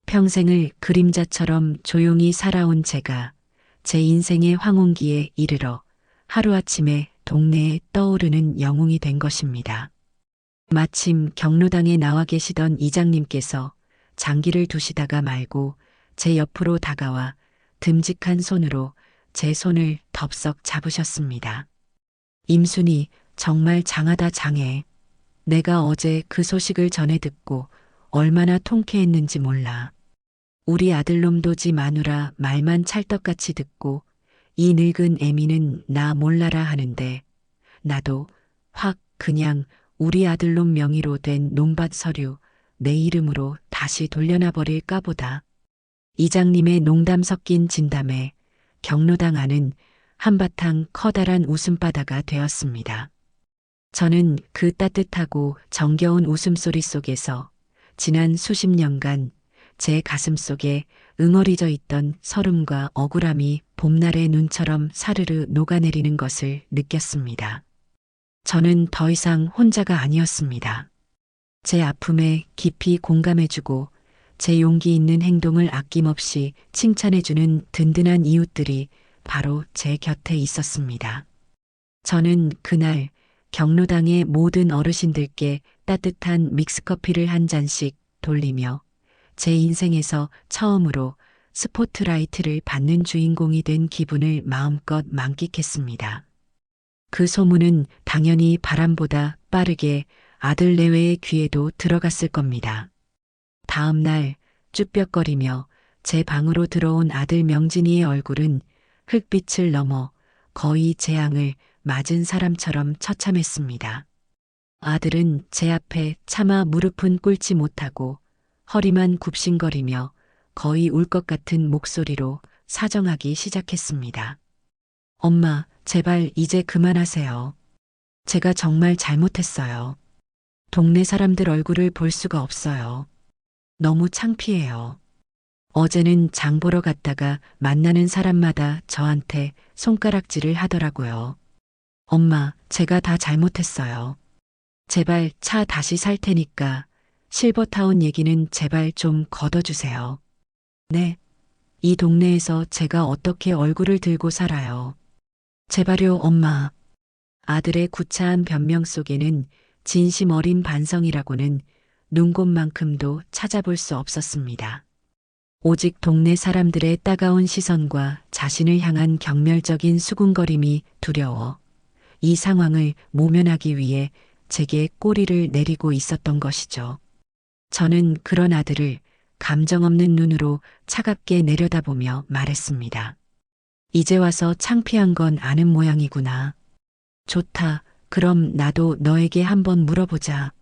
평생을 그림자처럼 조용히 살아온 제가 제 인생의 황혼기에 이르러 하루아침에 동네에 떠오르는 영웅이 된 것입니다. 마침 경로당에 나와 계시던 이장님께서 장기를 두시다가 말고 제 옆으로 다가와 듬직한 손으로 제 손을 덥석 잡으셨습니다. 임순이 정말 장하다 장해. 내가 어제 그 소식을 전해 듣고 얼마나 통쾌했는지 몰라. 우리 아들놈도지 마누라 말만 찰떡같이 듣고 이 늙은 애미는 나 몰라라 하는데 나도 확 그냥 우리 아들놈 명의로 된 논밭 서류 내 이름으로 다시 돌려놔 버릴까 보다. 이장님의 농담 섞인 진담에 경로당 안은 한바탕 커다란 웃음바다가 되었습니다. 저는 그 따뜻하고 정겨운 웃음소리 속에서 지난 수십 년간 제 가슴 속에 응어리져 있던 서름과 억울함이 봄날의 눈처럼 사르르 녹아내리는 것을 느꼈습니다. 저는 더 이상 혼자가 아니었습니다. 제 아픔에 깊이 공감해주고 제 용기 있는 행동을 아낌없이 칭찬해주는 든든한 이웃들이 바로 제 곁에 있었습니다. 저는 그날 경로당의 모든 어르신들께 따뜻한 믹스커피를 한 잔씩 돌리며 제 인생에서 처음으로 스포트라이트를 받는 주인공이 된 기분을 마음껏 만끽했습니다. 그 소문은 당연히 바람보다 빠르게 아들 내외의 귀에도 들어갔을 겁니다. 다음 날 쭈뼛거리며 제 방으로 들어온 아들 명진이의 얼굴은 흙빛을 넘어 거의 재앙을 맞은 사람처럼 처참했습니다. 아들은 제 앞에 차마 무릎은 꿇지 못하고 허리만 굽신거리며 거의 울 것 같은 목소리로 사정하기 시작했습니다. 엄마, 제발 이제 그만하세요. 제가 정말 잘못했어요. 동네 사람들 얼굴을 볼 수가 없어요. 너무 창피해요. 어제는 장 보러 갔다가 만나는 사람마다 저한테 손가락질을 하더라고요. 엄마, 제가 다 잘못했어요. 제발 차 다시 살 테니까 실버타운 얘기는 제발 좀 걷어주세요. 네. 이 동네에서 제가 어떻게 얼굴을 들고 살아요. 제발요, 엄마. 아들의 구차한 변명 속에는 진심 어린 반성이라고는 눈곱만큼도 찾아볼 수 없었습니다. 오직 동네 사람들의 따가운 시선과 자신을 향한 경멸적인 수군거림이 두려워 이 상황을 모면하기 위해 제게 꼬리를 내리고 있었던 것이죠. 저는 그런 아들을 감정 없는 눈으로 차갑게 내려다보며 말했습니다. 이제 와서 창피한 건 아는 모양이구나. 좋다. 그럼 나도 너에게 한번 물어보자.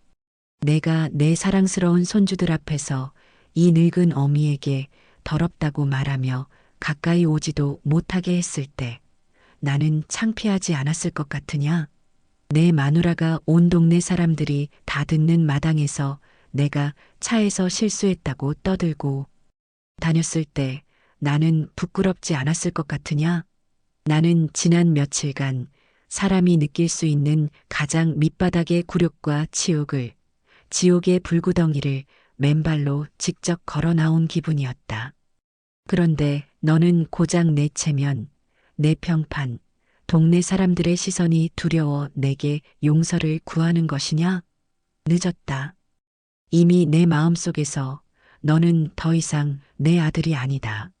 내가 내 사랑스러운 손주들 앞에서 이 늙은 어미에게 더럽다고 말하며 가까이 오지도 못하게 했을 때 나는 창피하지 않았을 것 같으냐? 내 마누라가 온 동네 사람들이 다 듣는 마당에서 내가 차에서 실수했다고 떠들고 다녔을 때 나는 부끄럽지 않았을 것 같으냐? 나는 지난 며칠간 사람이 느낄 수 있는 가장 밑바닥의 굴욕과 치욕을 지옥의 불구덩이를 맨발로 직접 걸어 나온 기분이었다. 그런데 너는 고작 내 체면, 내 평판, 동네 사람들의 시선이 두려워 내게 용서를 구하는 것이냐? 늦었다. 이미 내 마음속에서 너는 더 이상 내 아들이 아니다.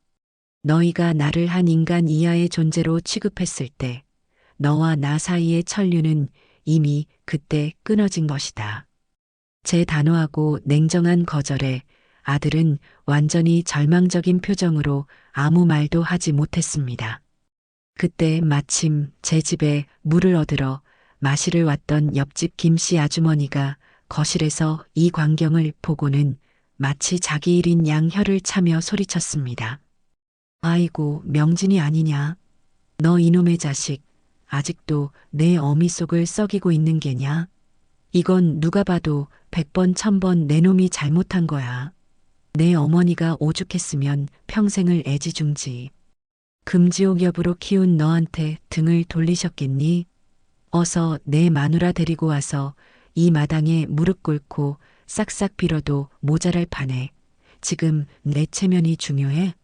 너희가 나를 한 인간 이하의 존재로 취급했을 때 너와 나 사이의 천류는 이미 그때 끊어진 것이다. 제 단호하고 냉정한 거절에 아들은 완전히 절망적인 표정으로 아무 말도 하지 못했습니다. 그때 마침 제 집에 물을 얻으러 마시를 왔던 옆집 김씨 아주머니가 거실에서 이 광경을 보고는 마치 자기 일인 양 혀를 차며 소리쳤습니다. 아이고, 명진이 아니냐? 너 이놈의 자식, 아직도 내 어미 속을 썩이고 있는 게냐? 이건 누가 봐도 100번, 1000번 내 놈이 잘못한 거야. 내 어머니가 오죽했으면 평생을 애지중지 금지옥엽으로 키운 너한테 등을 돌리셨겠니? 어서 내 마누라 데리고 와서 이 마당에 무릎 꿇고 싹싹 빌어도 모자랄 판에 지금 내 체면이 중요해?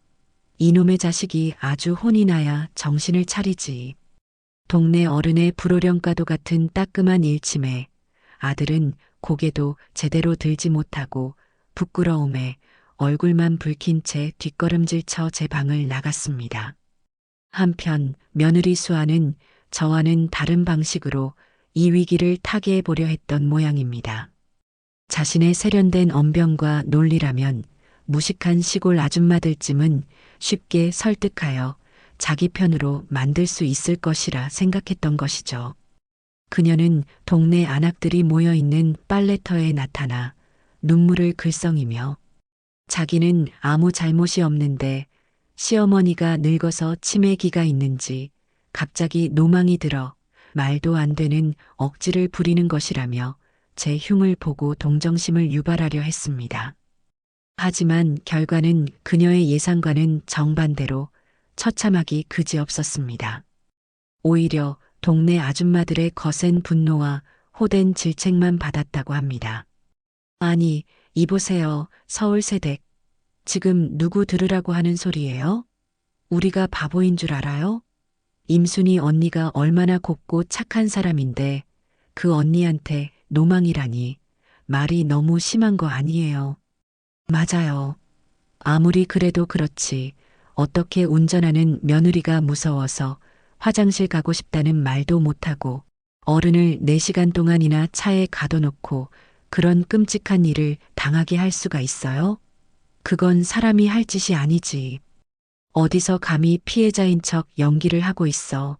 이놈의 자식이 아주 혼이 나야 정신을 차리지. 동네 어른의 불호령가도 같은 따끔한 일침에 아들은 고개도 제대로 들지 못하고 부끄러움에 얼굴만 붉힌 채 뒷걸음질 쳐 제 방을 나갔습니다. 한편 며느리 수아는 저와는 다른 방식으로 이 위기를 타개해 보려 했던 모양입니다. 자신의 세련된 언변과 논리라면 무식한 시골 아줌마들쯤은 쉽게 설득하여 자기 편으로 만들 수 있을 것이라 생각했던 것이죠. 그녀는 동네 안악들이 모여 있는 빨래터에 나타나 눈물을 글썽이며 자기는 아무 잘못이 없는데 시어머니가 늙어서 치매기가 있는지 갑자기 노망이 들어 말도 안 되는 억지를 부리는 것이라며 제 흉을 보고 동정심을 유발하려 했습니다. 하지만 결과는 그녀의 예상과는 정반대로 처참하기 그지없었습니다. 오히려 동네 아줌마들의 거센 분노와 호된 질책만 받았다고 합니다. 아니, 이보세요, 서울세댁. 지금 누구 들으라고 하는 소리예요? 우리가 바보인 줄 알아요? 임순이 언니가 얼마나 곱고 착한 사람인데 그 언니한테 노망이라니 말이 너무 심한 거 아니에요. 맞아요. 아무리 그래도 그렇지 어떻게 운전하는 며느리가 무서워서 화장실 가고 싶다는 말도 못하고 어른을 4시간 동안이나 차에 가둬놓고 그런 끔찍한 일을 당하게 할 수가 있어요? 그건 사람이 할 짓이 아니지. 어디서 감히 피해자인 척 연기를 하고 있어.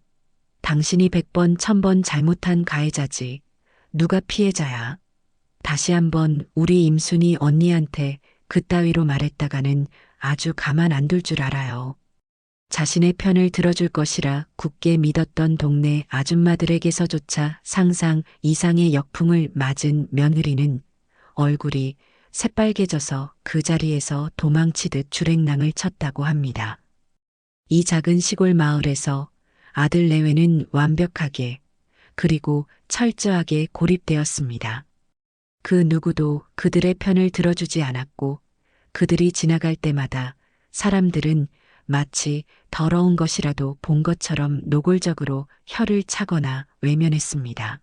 당신이 100번, 1000번 잘못한 가해자지. 누가 피해자야? 다시 한번 우리 임순이 언니한테 그따위로 말했다가는 아주 가만 안 둘 줄 알아요. 자신의 편을 들어줄 것이라 굳게 믿었던 동네 아줌마들에게서조차 상상 이상의 역풍을 맞은 며느리는 얼굴이 새빨개져서 그 자리에서 도망치듯 주랭랑을 쳤다고 합니다. 이 작은 시골 마을에서 아들 내외는 완벽하게 그리고 철저하게 고립되었습니다. 그 누구도 그들의 편을 들어주지 않았고 그들이 지나갈 때마다 사람들은 마치 더러운 것이라도 본 것처럼 노골적으로 혀를 차거나 외면했습니다.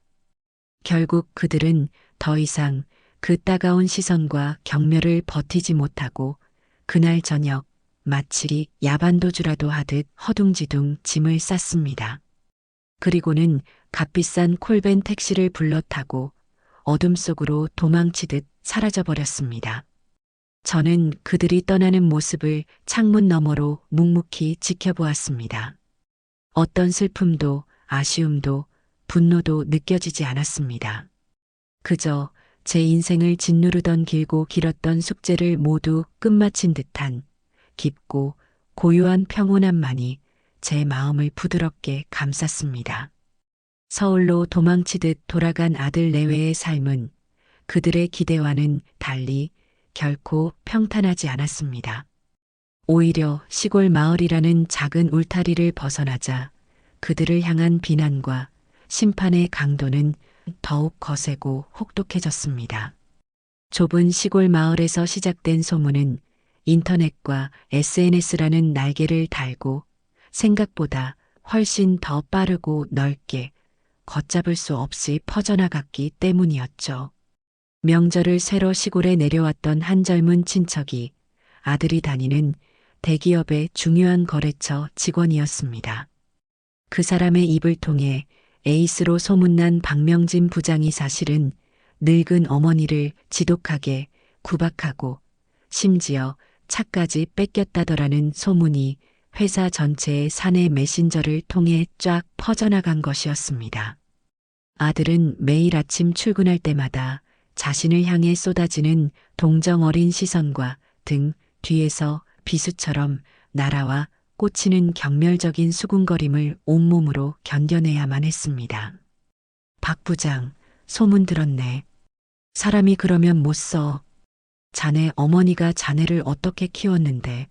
결국 그들은 더 이상 그 따가운 시선과 경멸을 버티지 못하고 그날 저녁 마치 야반도주라도 하듯 허둥지둥 짐을 쌌습니다. 그리고는 값비싼 콜밴 택시를 불러 타고 어둠 속으로 도망치듯 사라져버렸습니다. 저는 그들이 떠나는 모습을 창문 너머로 묵묵히 지켜보았습니다. 어떤 슬픔도 아쉬움도 분노도 느껴지지 않았습니다. 그저 제 인생을 짓누르던 길고 길었던 숙제를 모두 끝마친 듯한 깊고 고요한 평온함만이 제 마음을 부드럽게 감쌌습니다. 서울로 도망치듯 돌아간 아들 내외의 삶은 그들의 기대와는 달리 결코 평탄하지 않았습니다. 오히려 시골 마을이라는 작은 울타리를 벗어나자 그들을 향한 비난과 심판의 강도는 더욱 거세고 혹독해졌습니다. 좁은 시골 마을에서 시작된 소문은 인터넷과 SNS라는 날개를 달고 생각보다 훨씬 더 빠르고 넓게 걷잡을 수 없이 퍼져나갔기 때문이었죠. 명절을 새러 시골에 내려왔던 한 젊은 친척이 아들이 다니는 대기업의 중요한 거래처 직원이었습니다. 그 사람의 입을 통해 에이스로 소문난 박명진 부장이 사실은 늙은 어머니를 지독하게 구박하고 심지어 차까지 뺏겼다더라는 소문이 회사 전체의 사내 메신저를 통해 쫙 퍼져나간 것이었습니다. 아들은 매일 아침 출근할 때마다 자신을 향해 쏟아지는 동정 어린 시선과 등 뒤에서 비수처럼 날아와 꽂히는 경멸적인 수군거림을 온몸으로 견뎌내야만 했습니다. 박 부장, 소문 들었네. 사람이 그러면 못 써. 자네 어머니가 자네를 어떻게 키웠는데.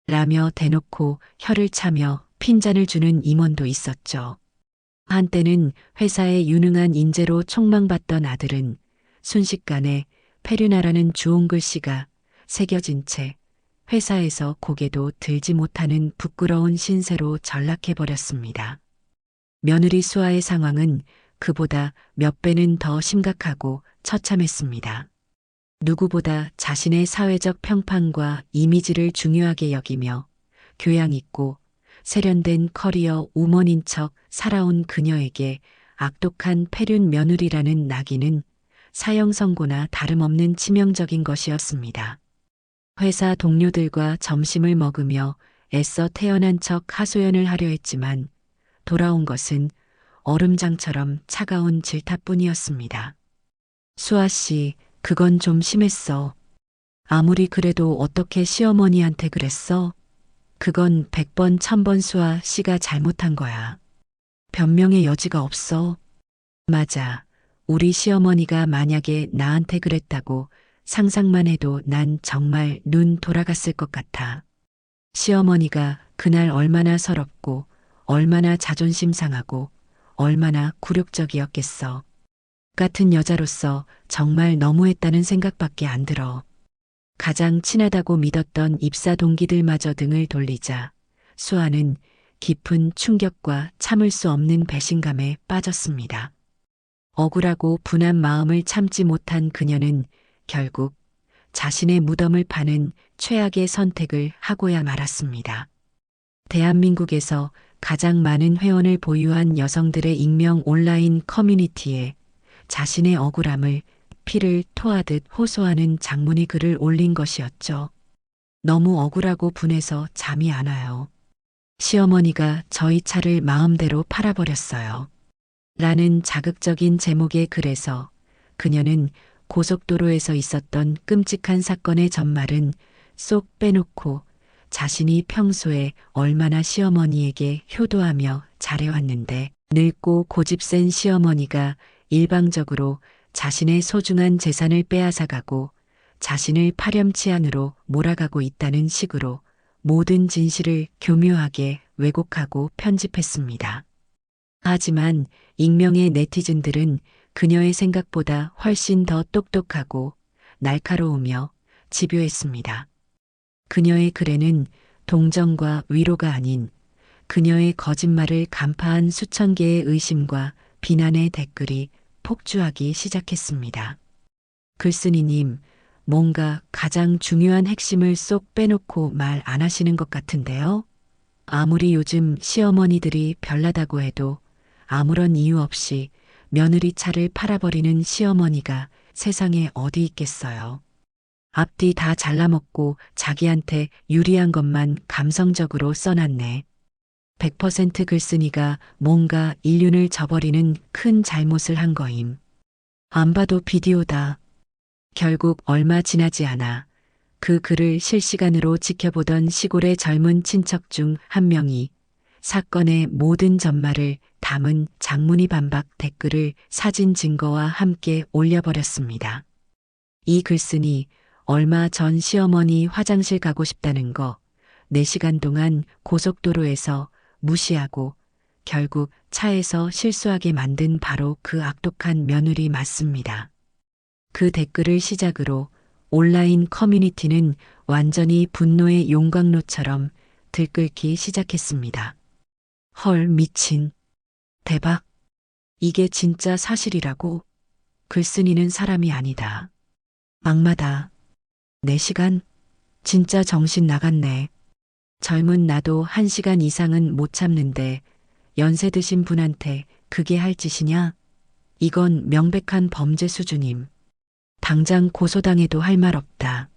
라며 대놓고 혀를 차며 핀잔을 주는 임원도 있었죠. 한때는 회사의 유능한 인재로 촉망받던 아들은 순식간에 페류나라는 주홍 글씨가 새겨진 채 회사에서 고개도 들지 못하는 부끄러운 신세로 전락해버렸습니다. 며느리 수아의 상황은 그보다 몇 배는 더 심각하고 처참했습니다. 누구보다 자신의 사회적 평판과 이미지를 중요하게 여기며 교양 있고 세련된 커리어 우먼인 척 살아온 그녀에게 악독한 폐륜 며느리라는 낙인은 사형 선고나 다름없는 치명적인 것이었습니다. 회사 동료들과 점심을 먹으며 애써 태어난 척 하소연을 하려 했지만 돌아온 것은 얼음장처럼 차가운 질타뿐이었습니다. 수아 씨, 그건 좀 심했어. 아무리 그래도 어떻게 시어머니한테 그랬어? 그건 100번 1000번 수아 씨가 잘못한 거야. 변명의 여지가 없어. 맞아. 우리 시어머니가 만약에 나한테 그랬다고 상상만 해도 난 정말 눈 돌아갔을 것 같아. 시어머니가 그날 얼마나 서럽고 얼마나 자존심 상하고 얼마나 굴욕적이었겠어. 같은 여자로서 정말 너무했다는 생각밖에 안 들어. 가장 친하다고 믿었던 입사 동기들마저 등을 돌리자 수아는 깊은 충격과 참을 수 없는 배신감에 빠졌습니다. 억울하고 분한 마음을 참지 못한 그녀는 결국 자신의 무덤을 파는 최악의 선택을 하고야 말았습니다. 대한민국에서 가장 많은 회원을 보유한 여성들의 익명 온라인 커뮤니티에 자신의 억울함을 피를 토하듯 호소하는 장문의 글을 올린 것이었죠. 너무 억울하고 분해서 잠이 안 와요. 시어머니가 저희 차를 마음대로 팔아버렸어요. 라는 자극적인 제목의 글에서 그녀는 고속도로에서 있었던 끔찍한 사건의 전말은 쏙 빼놓고 자신이 평소에 얼마나 시어머니에게 효도하며 잘해왔는데 늙고 고집센 시어머니가 일방적으로 자신의 소중한 재산을 빼앗아가고 자신을 파렴치한으로 몰아가고 있다는 식으로 모든 진실을 교묘하게 왜곡하고 편집했습니다. 하지만 익명의 네티즌들은 그녀의 생각보다 훨씬 더 똑똑하고 날카로우며 집요했습니다. 그녀의 글에는 동정과 위로가 아닌 그녀의 거짓말을 간파한 수천 개의 의심과 비난의 댓글이 폭주하기 시작했습니다. 글쓴이님, 뭔가 가장 중요한 핵심을 쏙 빼놓고 말 안 하시는 것 같은데요? 아무리 요즘 시어머니들이 별나다고 해도 아무런 이유 없이 며느리 차를 팔아버리는 시어머니가 세상에 어디 있겠어요. 앞뒤 다 잘라먹고 자기한테 유리한 것만 감성적으로 써놨네. 100% 글쓴이가 뭔가 인륜을 저버리는 큰 잘못을 한 거임. 안 봐도 비디오다. 결국 얼마 지나지 않아 그 글을 실시간으로 지켜보던 시골의 젊은 친척 중 한 명이 사건의 모든 전말을 담은 장문의 반박 댓글을 사진 증거와 함께 올려버렸습니다. 이 글쓴이 얼마 전 시어머니 화장실 가고 싶다는 거 4시간 동안 고속도로에서 무시하고 결국 차에서 실수하게 만든 바로 그 악독한 며느리 맞습니다. 그 댓글을 시작으로 온라인 커뮤니티는 완전히 분노의 용광로처럼 들끓기 시작했습니다. 헐, 미친. 대박. 이게 진짜 사실이라고? 글쓴이는 사람이 아니다. 악마다. 4시간? 진짜 정신 나갔네. 젊은 나도 1시간 이상은 못 참는데 연세 드신 분한테 그게 할 짓이냐? 이건 명백한 범죄 수준임. 당장 고소당해도 할 말 없다.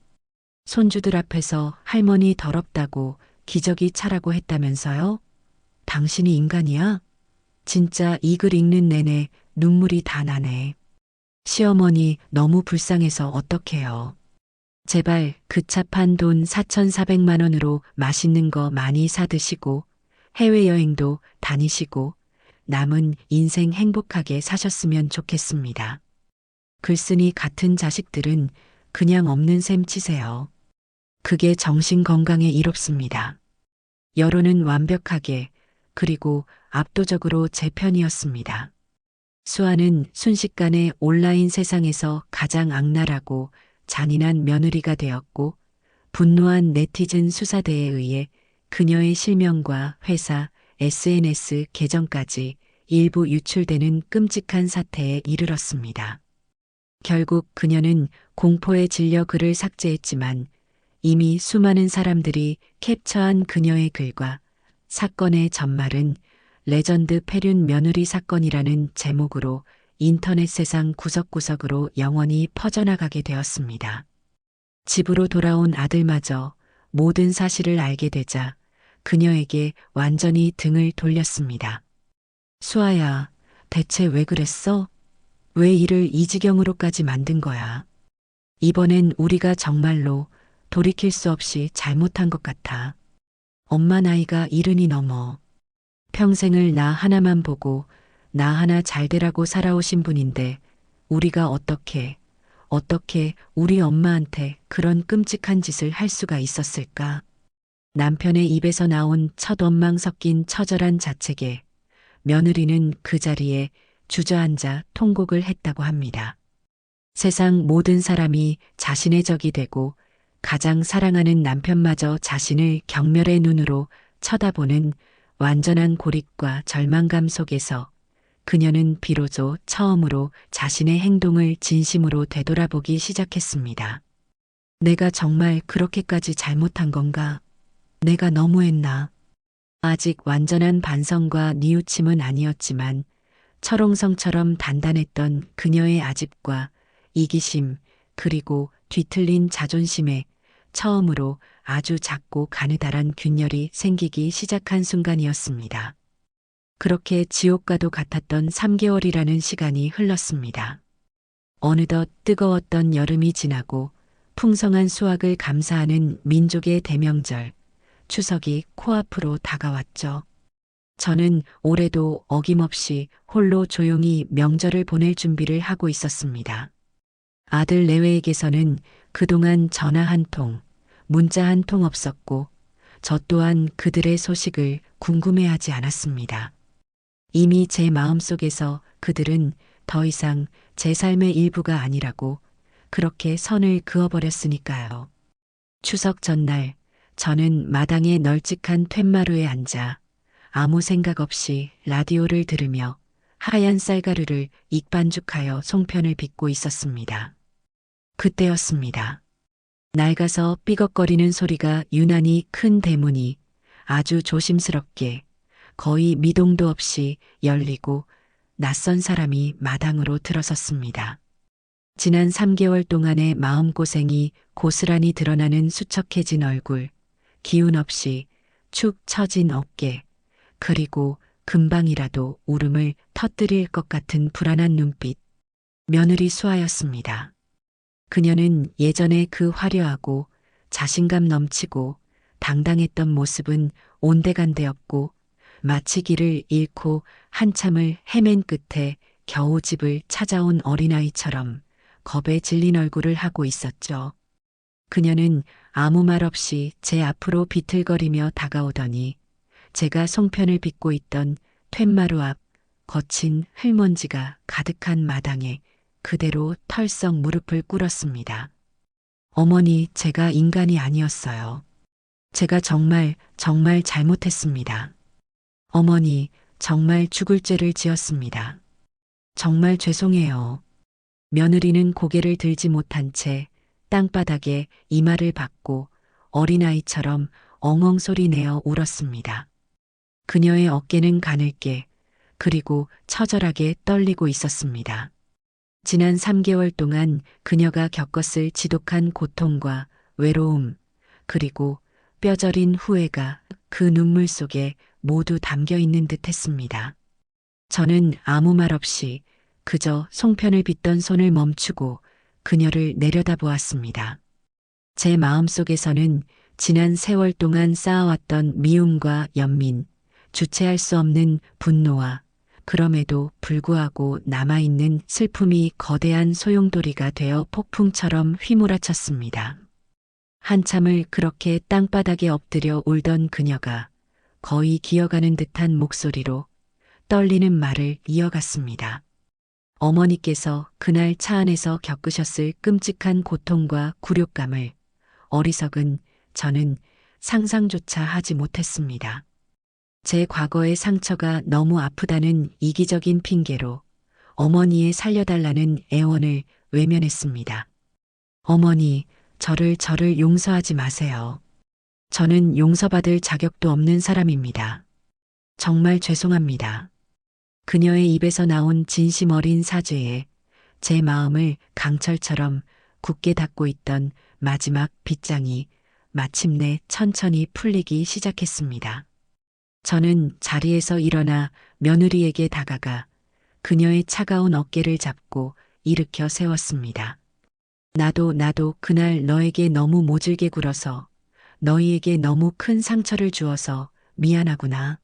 손주들 앞에서 할머니 더럽다고 기저귀 차라고 했다면서요? 당신이 인간이야? 진짜 이 글 읽는 내내 눈물이 다 나네. 시어머니 너무 불쌍해서 어떡해요. 제발 그 차 판 돈 4,400만 원으로 맛있는 거 많이 사 드시고 해외여행도 다니시고 남은 인생 행복하게 사셨으면 좋겠습니다. 글쓴이 같은 자식들은 그냥 없는 셈 치세요. 그게 정신 건강에 이롭습니다. 여론은 완벽하게 그리고 압도적으로 제 편이었습니다. 수아는 순식간에 온라인 세상에서 가장 악랄하고 잔인한 며느리가 되었고 분노한 네티즌 수사대에 의해 그녀의 실명과 회사, SNS 계정까지 일부 유출되는 끔찍한 사태에 이르렀습니다. 결국 그녀는 공포에 질려 글을 삭제했지만 이미 수많은 사람들이 캡처한 그녀의 글과 사건의 전말은 레전드 폐륜 며느리 사건이라는 제목으로 인터넷 세상 구석구석으로 영원히 퍼져나가게 되었습니다. 집으로 돌아온 아들마저 모든 사실을 알게 되자 그녀에게 완전히 등을 돌렸습니다. 수아야, 대체 왜 그랬어? 왜 일을 이 지경으로까지 만든 거야? 이번엔 우리가 정말로 돌이킬 수 없이 잘못한 것 같아. 엄마 나이가 70이 넘어. 평생을 나 하나만 보고 나 하나 잘 되라고 살아오신 분인데 우리가 어떻게 우리 엄마한테 그런 끔찍한 짓을 할 수가 있었을까? 남편의 입에서 나온 첫 원망 섞인 처절한 자책에 며느리는 그 자리에 주저앉아 통곡을 했다고 합니다. 세상 모든 사람이 자신의 적이 되고 가장 사랑하는 남편마저 자신을 경멸의 눈으로 쳐다보는 완전한 고립과 절망감 속에서 그녀는 비로소 처음으로 자신의 행동을 진심으로 되돌아보기 시작했습니다. 내가 정말 그렇게까지 잘못한 건가? 내가 너무했나? 아직 완전한 반성과 뉘우침은 아니었지만 철옹성처럼 단단했던 그녀의 아집과 이기심 그리고 뒤틀린 자존심에 처음으로 아주 작고 가느다란 균열이 생기기 시작한 순간이었습니다. 그렇게 지옥과도 같았던 3개월이라는 시간이 흘렀습니다. 어느덧 뜨거웠던 여름이 지나고 풍성한 수확을 감사하는 민족의 대명절, 추석이 코앞으로 다가왔죠. 저는 올해도 어김없이 홀로 조용히 명절을 보낼 준비를 하고 있었습니다. 아들 내외에게서는 그동안 전화 한 통, 문자 한 통 없었고 저 또한 그들의 소식을 궁금해하지 않았습니다. 이미 제 마음속에서 그들은 더 이상 제 삶의 일부가 아니라고 그렇게 선을 그어버렸으니까요. 추석 전날 저는 마당의 널찍한 툇마루에 앉아 아무 생각 없이 라디오를 들으며 하얀 쌀가루를 익반죽하여 송편을 빚고 있었습니다. 그때였습니다. 낡아서 삐걱거리는 소리가 유난히 큰 대문이 아주 조심스럽게 거의 미동도 없이 열리고 낯선 사람이 마당으로 들어섰습니다. 지난 3개월 동안의 마음고생이 고스란히 드러나는 수척해진 얼굴, 기운 없이 축 처진 어깨, 그리고 금방이라도 울음을 터뜨릴 것 같은 불안한 눈빛. 며느리 수아였습니다. 그녀는 예전에 그 화려하고 자신감 넘치고 당당했던 모습은 온데간데없고 마치 길을 잃고 한참을 헤맨 끝에 겨우 집을 찾아온 어린아이처럼 겁에 질린 얼굴을 하고 있었죠. 그녀는 아무 말 없이 제 앞으로 비틀거리며 다가오더니 제가 송편을 빚고 있던 툇마루 앞 거친 흙먼지가 가득한 마당에 그대로 털썩 무릎을 꿇었습니다. 어머니, 제가 인간이 아니었어요. 제가 정말 잘못했습니다. 어머니, 정말 죽을 죄를 지었습니다. 정말 죄송해요. 며느리는 고개를 들지 못한 채 땅바닥에 이마를 박고 어린아이처럼 엉엉 소리 내어 울었습니다. 그녀의 어깨는 가늘게 그리고 처절하게 떨리고 있었습니다. 지난 3개월 동안 그녀가 겪었을 지독한 고통과 외로움 그리고 뼈저린 후회가 그 눈물 속에 모두 담겨 있는 듯 했습니다. 저는 아무 말 없이 그저 송편을 빚던 손을 멈추고 그녀를 내려다보았습니다. 제 마음속에서는 지난 세월 동안 쌓아왔던 미움과 연민, 주체할 수 없는 분노와 그럼에도 불구하고 남아있는 슬픔이 거대한 소용돌이가 되어 폭풍처럼 휘몰아쳤습니다. 한참을 그렇게 땅바닥에 엎드려 울던 그녀가 거의 기어가는 듯한 목소리로 떨리는 말을 이어갔습니다. 어머니께서 그날 차 안에서 겪으셨을 끔찍한 고통과 굴욕감을 어리석은 저는 상상조차 하지 못했습니다. 제 과거의 상처가 너무 아프다는 이기적인 핑계로 어머니의 살려달라는 애원을 외면했습니다. 어머니, 저를 용서하지 마세요. 저는 용서받을 자격도 없는 사람입니다. 정말 죄송합니다. 그녀의 입에서 나온 진심 어린 사죄에 제 마음을 강철처럼 굳게 닫고 있던 마지막 빗장이 마침내 천천히 풀리기 시작했습니다. 저는 자리에서 일어나 며느리에게 다가가 그녀의 차가운 어깨를 잡고 일으켜 세웠습니다. 나도 그날 너에게 너무 모질게 굴어서 너희에게 너무 큰 상처를 주어서 미안하구나.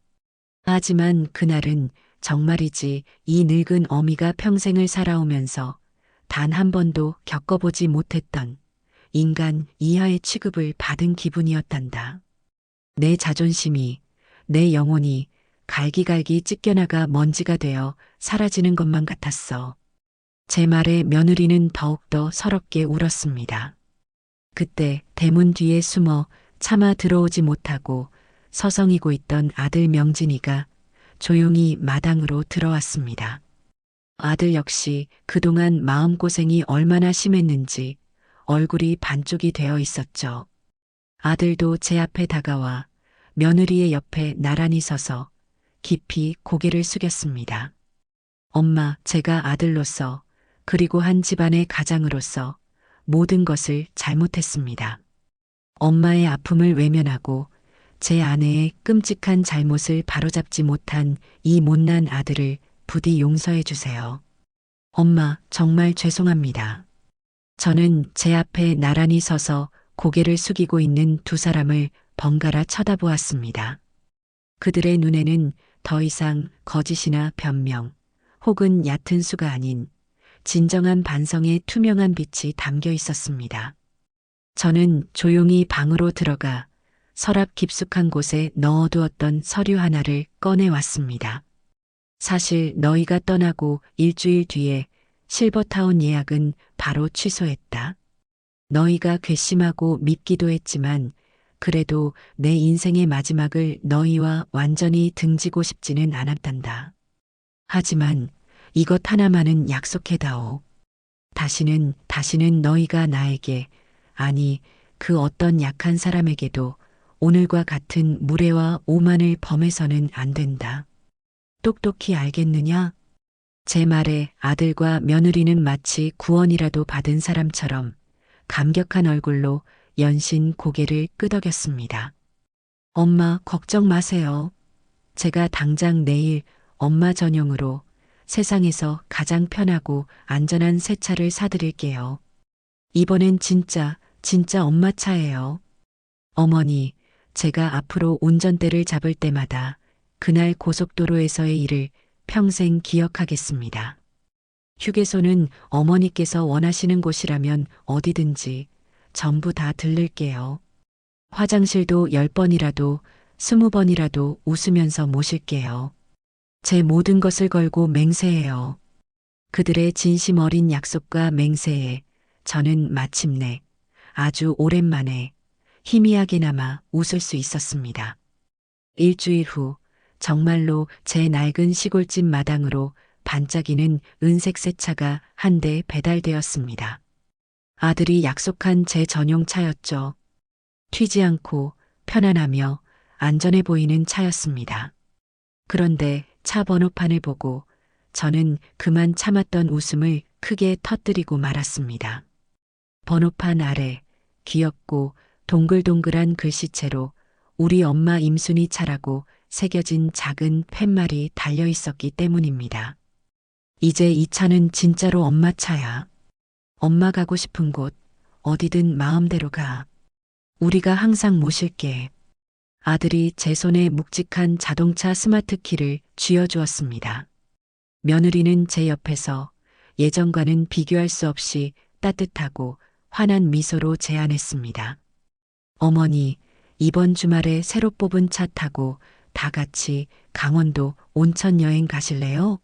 하지만 그날은 정말이지 이 늙은 어미가 평생을 살아오면서 단 한 번도 겪어보지 못했던 인간 이하의 취급을 받은 기분이었단다. 내 자존심이, 내 영혼이 갈기갈기 찢겨나가 먼지가 되어 사라지는 것만 같았어. 제 말에 며느리는 더욱더 서럽게 울었습니다. 그때 대문 뒤에 숨어 차마 들어오지 못하고 서성이고 있던 아들 명진이가 조용히 마당으로 들어왔습니다. 아들 역시 그동안 마음고생이 얼마나 심했는지 얼굴이 반쪽이 되어 있었죠. 아들도 제 앞에 다가와 며느리의 옆에 나란히 서서 깊이 고개를 숙였습니다. 엄마, 제가 아들로서 그리고 한 집안의 가장으로서 모든 것을 잘못했습니다. 엄마의 아픔을 외면하고 제 아내의 끔찍한 잘못을 바로잡지 못한 이 못난 아들을 부디 용서해 주세요. 엄마, 정말 죄송합니다. 저는 제 앞에 나란히 서서 고개를 숙이고 있는 두 사람을 번갈아 쳐다보았습니다. 그들의 눈에는 더 이상 거짓이나 변명, 혹은 얕은 수가 아닌 진정한 반성의 투명한 빛이 담겨 있었습니다. 저는 조용히 방으로 들어가 서랍 깊숙한 곳에 넣어두었던 서류 하나를 꺼내왔습니다. 사실 너희가 떠나고 일주일 뒤에 실버타운 예약은 바로 취소했다. 너희가 괘씸하고 밉기도 했지만 그래도 내 인생의 마지막을 너희와 완전히 등지고 싶지는 않았단다. 하지만 이것 하나만은 약속해다오. 다시는 너희가 나에게, 아니 그 어떤 약한 사람에게도 오늘과 같은 무례와 오만을 범해서는 안 된다. 똑똑히 알겠느냐? 제 말에 아들과 며느리는 마치 구원이라도 받은 사람처럼 감격한 얼굴로 연신 고개를 끄덕였습니다. 엄마, 걱정 마세요. 제가 당장 내일 엄마 전용으로 세상에서 가장 편하고 안전한 새 차를 사드릴게요. 이번엔 진짜 엄마 차예요. 어머니, 제가 앞으로 운전대를 잡을 때마다 그날 고속도로에서의 일을 평생 기억하겠습니다. 휴게소는 어머니께서 원하시는 곳이라면 어디든지 전부 다 들를게요. 화장실도 10번이라도 20번이라도 웃으면서 모실게요. 제 모든 것을 걸고 맹세해요. 그들의 진심 어린 약속과 맹세에 저는 마침내 아주 오랜만에 희미하게나마 웃을 수 있었습니다. 일주일 후 정말로 제 낡은 시골집 마당으로 반짝이는 은색 새 차가 한 대 배달되었습니다. 아들이 약속한 제 전용 차였죠. 튀지 않고 편안하며 안전해 보이는 차였습니다. 그런데 차 번호판을 보고 저는 그만 참았던 웃음을 크게 터뜨리고 말았습니다. 번호판 아래 귀엽고 동글동글한 글씨체로 우리 엄마 임순이 차라고 새겨진 작은 팻말이 달려 있었기 때문입니다. 이제 이 차는 진짜로 엄마 차야. 엄마 가고 싶은 곳 어디든 마음대로 가. 우리가 항상 모실게. 아들이 제 손에 묵직한 자동차 스마트 키를 쥐어주었습니다. 며느리는 제 옆에서 예전과는 비교할 수 없이 따뜻하고 환한 미소로 제안했습니다. 어머니, 이번 주말에 새로 뽑은 차 타고 다 같이 강원도 온천 여행 가실래요?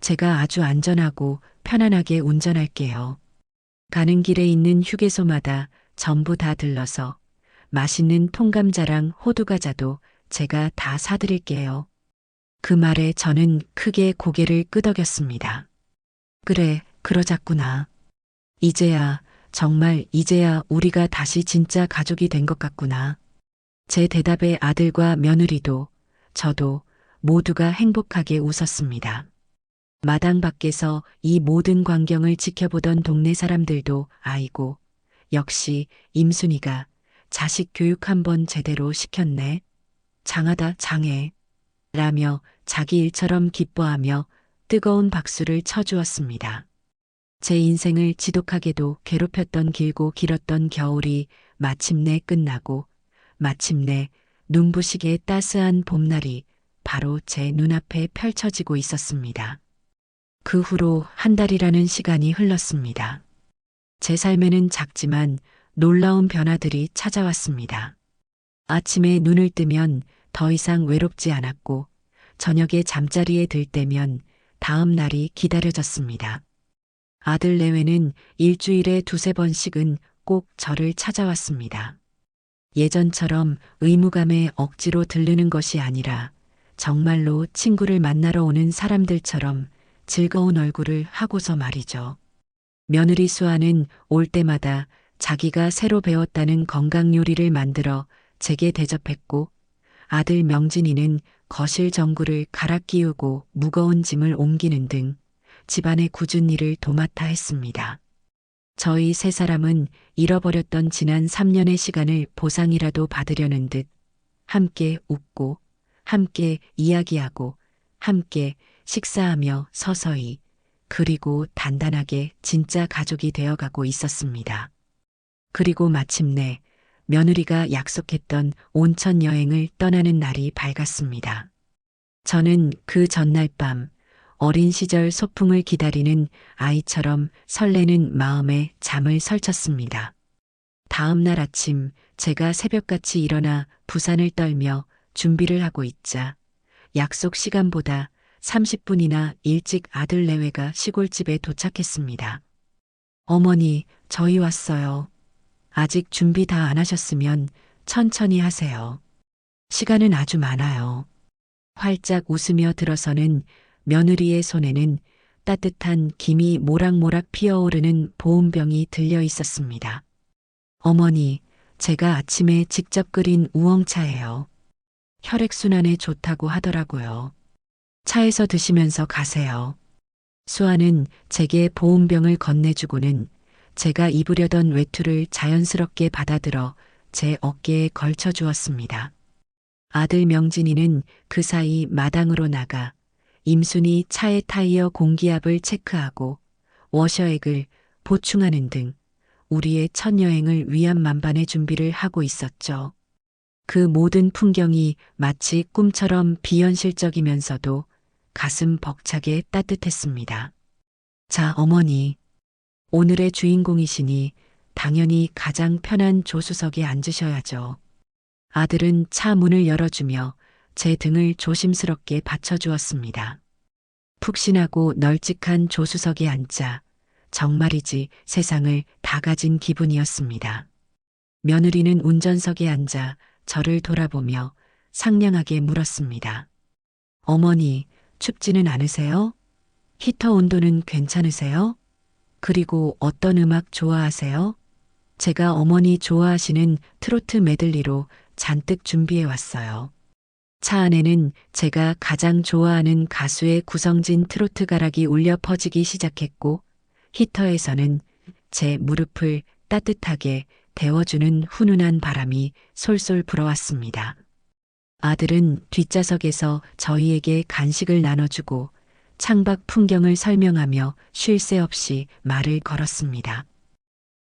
제가 아주 안전하고 편안하게 운전할게요. 가는 길에 있는 휴게소마다 전부 다 들러서 맛있는 통감자랑 호두과자도 제가 다 사드릴게요. 그 말에 저는 크게 고개를 끄덕였습니다. 그래, 그러자꾸나. 이제야, 정말 이제야 우리가 다시 진짜 가족이 된 것 같구나. 제 대답에 아들과 며느리도 저도 모두가 행복하게 웃었습니다. 마당 밖에서 이 모든 광경을 지켜보던 동네 사람들도 아이고, 역시 임순이가 자식 교육 한번 제대로 시켰네. 장하다 장해. 라며 자기 일처럼 기뻐하며 뜨거운 박수를 쳐주었습니다. 제 인생을 지독하게도 괴롭혔던 길고 길었던 겨울이 마침내 끝나고 마침내 눈부시게 따스한 봄날이 바로 제 눈앞에 펼쳐지고 있었습니다. 그 후로 한 달이라는 시간이 흘렀습니다. 제 삶에는 작지만 놀라운 변화들이 찾아왔습니다. 아침에 눈을 뜨면 더 이상 외롭지 않았고 저녁에 잠자리에 들 때면 다음 날이 기다려졌습니다. 아들 내외는 일주일에 두세 번씩은 꼭 저를 찾아왔습니다. 예전처럼 의무감에 억지로 들르는 것이 아니라 정말로 친구를 만나러 오는 사람들처럼 즐거운 얼굴을 하고서 말이죠. 며느리 수아는 올 때마다 자기가 새로 배웠다는 건강 요리를 만들어 제게 대접했고 아들 명진이는 거실 전구를 갈아 끼우고 무거운 짐을 옮기는 등 집안의 굳은 일을 도맡아 했습니다. 저희 세 사람은 잃어버렸던 지난 3년의 시간을 보상이라도 받으려는 듯 함께 웃고 함께 이야기하고 함께 식사하며 서서히 그리고 단단하게 진짜 가족이 되어가고 있었습니다. 그리고 마침내 며느리가 약속했던 온천 여행을 떠나는 날이 밝았습니다. 저는 그 전날 밤 어린 시절 소풍을 기다리는 아이처럼 설레는 마음에 잠을 설쳤습니다. 다음 날 아침 제가 새벽같이 일어나 부산을 떨며 준비를 하고 있자 약속 시간보다 30분이나 일찍 아들 내외가 시골집에 도착했습니다. 어머니, 저희 왔어요. 아직 준비 다 안 하셨으면 천천히 하세요. 시간은 아주 많아요. 활짝 웃으며 들어서는 며느리의 손에는 따뜻한 김이 모락모락 피어오르는 보온병이 들려 있었습니다. 어머니, 제가 아침에 직접 끓인 우엉차예요. 혈액순환에 좋다고 하더라고요. 차에서 드시면서 가세요. 수아는 제게 보온병을 건네주고는 제가 입으려던 외투를 자연스럽게 받아들어 제 어깨에 걸쳐 주었습니다. 아들 명진이는 그 사이 마당으로 나가 임순이 차의 타이어 공기압을 체크하고 워셔액을 보충하는 등 우리의 첫 여행을 위한 만반의 준비를 하고 있었죠. 그 모든 풍경이 마치 꿈처럼 비현실적이면서도 가슴 벅차게 따뜻했습니다. 자, 어머니. 오늘의 주인공이시니 당연히 가장 편한 조수석에 앉으셔야죠. 아들은 차 문을 열어주며 제 등을 조심스럽게 받쳐주었습니다. 푹신하고 널찍한 조수석에 앉자 정말이지 세상을 다 가진 기분이었습니다. 며느리는 운전석에 앉아 저를 돌아보며 상냥하게 물었습니다. 어머니, 춥지는 않으세요? 히터 온도는 괜찮으세요? 그리고 어떤 음악 좋아하세요? 제가 어머니 좋아하시는 트로트 메들리로 잔뜩 준비해 왔어요. 차 안에는 제가 가장 좋아하는 가수의 구성진 트로트 가락이 울려 퍼지기 시작했고 히터에서는 제 무릎을 따뜻하게 데워주는 훈훈한 바람이 솔솔 불어왔습니다. 아들은 뒷좌석에서 저희에게 간식을 나눠주고 창밖 풍경을 설명하며 쉴 새 없이 말을 걸었습니다.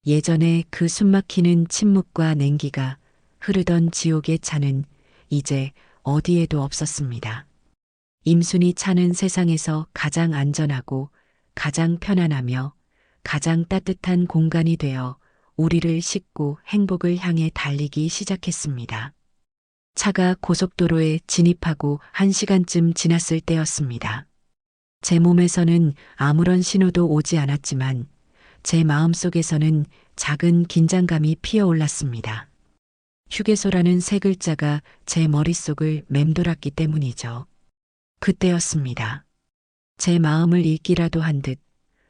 예전에 그 숨막히는 침묵과 냉기가 흐르던 지옥의 차는 이제 어디에도 없었습니다. 임순이 차는 세상에서 가장 안전하고 가장 편안하며 가장 따뜻한 공간이 되어 우리를 싣고 행복을 향해 달리기 시작했습니다. 차가 고속도로에 진입하고 1시간쯤 지났을 때였습니다. 제 몸에서는 아무런 신호도 오지 않았지만 제 마음속에서는 작은 긴장감이 피어올랐습니다. 휴게소라는 세 글자가 제 머릿속을 맴돌았기 때문이죠. 그때였습니다. 제 마음을 읽기라도 한 듯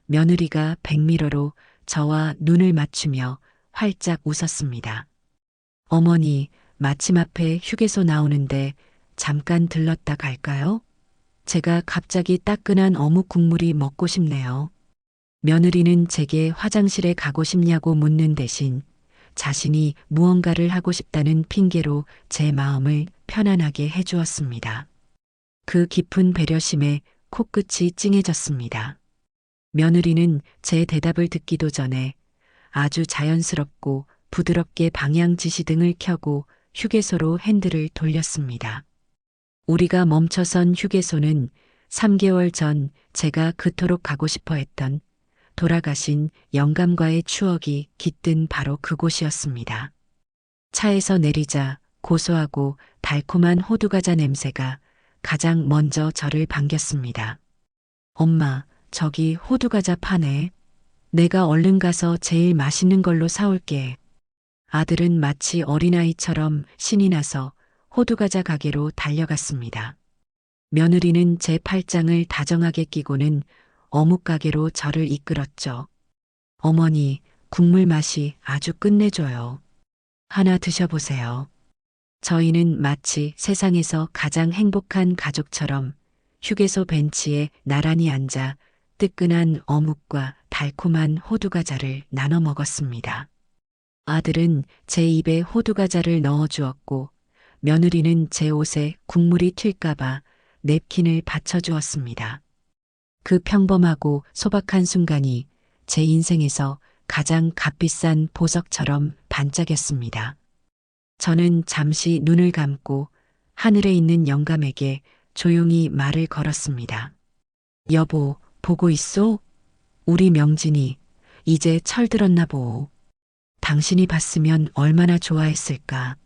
며느리가 백미러로 저와 눈을 맞추며 활짝 웃었습니다. 어머니, 마침 앞에 휴게소 나오는데 잠깐 들렀다 갈까요? 제가 갑자기 따끈한 어묵 국물이 먹고 싶네요. 며느리는 제게 화장실에 가고 싶냐고 묻는 대신 자신이 무언가를 하고 싶다는 핑계로 제 마음을 편안하게 해주었습니다. 그 깊은 배려심에 코끝이 찡해졌습니다. 며느리는 제 대답을 듣기도 전에 아주 자연스럽고 부드럽게 방향 지시등을 켜고 휴게소로 핸들을 돌렸습니다. 우리가 멈춰선 휴게소는 3개월 전 제가 그토록 가고 싶어 했던 돌아가신 영감과의 추억이 깃든 바로 그곳이었습니다. 차에서 내리자 고소하고 달콤한 호두과자 냄새가 가장 먼저 저를 반겼습니다. 엄마, 저기 호두과자 파네. 내가 얼른 가서 제일 맛있는 걸로 사올게. 아들은 마치 어린아이처럼 신이 나서 호두과자 가게로 달려갔습니다. 며느리는 제 팔짱을 다정하게 끼고는 어묵 가게로 저를 이끌었죠. 어머니, 국물 맛이 아주 끝내줘요. 하나 드셔보세요. 저희는 마치 세상에서 가장 행복한 가족처럼 휴게소 벤치에 나란히 앉아 뜨끈한 어묵과 달콤한 호두과자를 나눠 먹었습니다. 아들은 제 입에 호두과자를 넣어 주었고 며느리는 제 옷에 국물이 튈까봐 냅킨을 받쳐주었습니다. 그 평범하고 소박한 순간이 제 인생에서 가장 값비싼 보석처럼 반짝였습니다. 저는 잠시 눈을 감고 하늘에 있는 영감에게 조용히 말을 걸었습니다. 여보, 보고 있소? 우리 명진이 이제 철들었나 보오. 당신이 봤으면 얼마나 좋아했을까.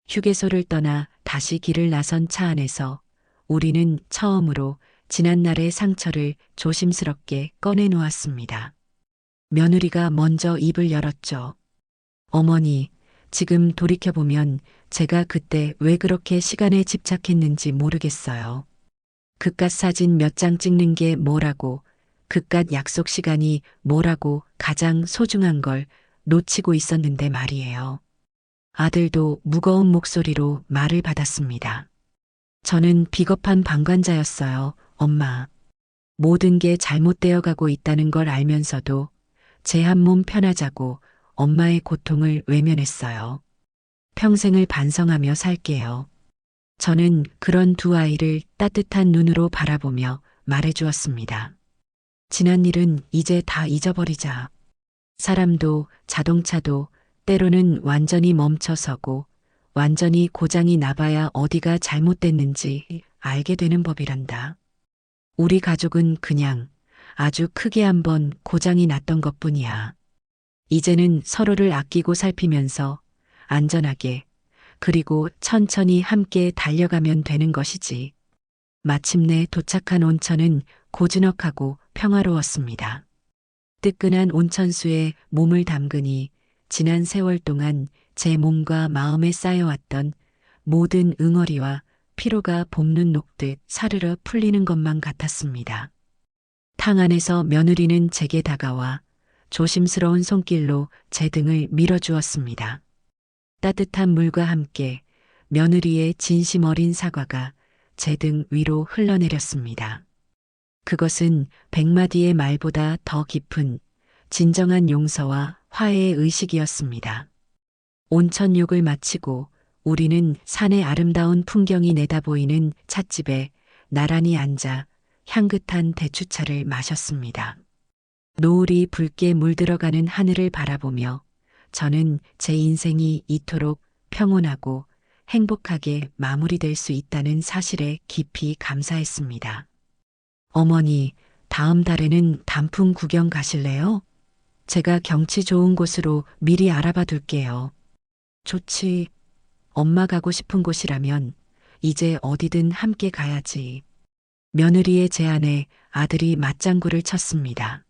휴게소를 떠나 다시 길을 나선 차 안에서 우리는 처음으로 지난날의 상처를 조심스럽게 꺼내 놓았습니다. 며느리가 먼저 입을 열었죠. 어머니, 지금 돌이켜보면 제가 그때 왜 그렇게 시간에 집착했는지 모르겠어요. 그깟 사진 몇 장 찍는 게 뭐라고, 그깟 약속 시간이 뭐라고 가장 소중한 걸 놓치고 있었는데 말이에요. 아들도 무거운 목소리로 말을 받았습니다. 저는 비겁한 방관자였어요, 엄마. 모든 게 잘못되어 가고 있다는 걸 알면서도 제 한 몸 편하자고 엄마의 고통을 외면했어요. 평생을 반성하며 살게요. 저는 그런 두 아이를 따뜻한 눈으로 바라보며 말해주었습니다. 지난 일은 이제 다 잊어버리자. 사람도 자동차도 때로는 완전히 멈춰서고 완전히 고장이 나봐야 어디가 잘못됐는지 알게 되는 법이란다. 우리 가족은 그냥 아주 크게 한번 고장이 났던 것뿐이야. 이제는 서로를 아끼고 살피면서 안전하게 그리고 천천히 함께 달려가면 되는 것이지. 마침내 도착한 온천은 고즈넉하고 평화로웠습니다. 뜨끈한 온천수에 몸을 담그니 지난 세월 동안 제 몸과 마음에 쌓여왔던 모든 응어리와 피로가 볶는 녹듯 사르르 풀리는 것만 같았습니다. 탕 안에서 며느리는 제게 다가와 조심스러운 손길로 제 등을 밀어주었습니다. 따뜻한 물과 함께 며느리의 진심 어린 사과가 제 등 위로 흘러내렸습니다. 그것은 100마디의 말보다 더 깊은 진정한 용서와 화해의 의식이었습니다. 온천욕을 마치고 우리는 산의 아름다운 풍경이 내다보이는 찻집에 나란히 앉아 향긋한 대추차를 마셨습니다. 노을이 붉게 물들어가는 하늘을 바라보며 저는 제 인생이 이토록 평온하고 행복하게 마무리될 수 있다는 사실에 깊이 감사했습니다. 어머니, 다음 달에는 단풍 구경 가실래요? 제가 경치 좋은 곳으로 미리 알아봐 둘게요. 좋지. 엄마 가고 싶은 곳이라면 이제 어디든 함께 가야지. 며느리의 제안에 아들이 맞장구를 쳤습니다.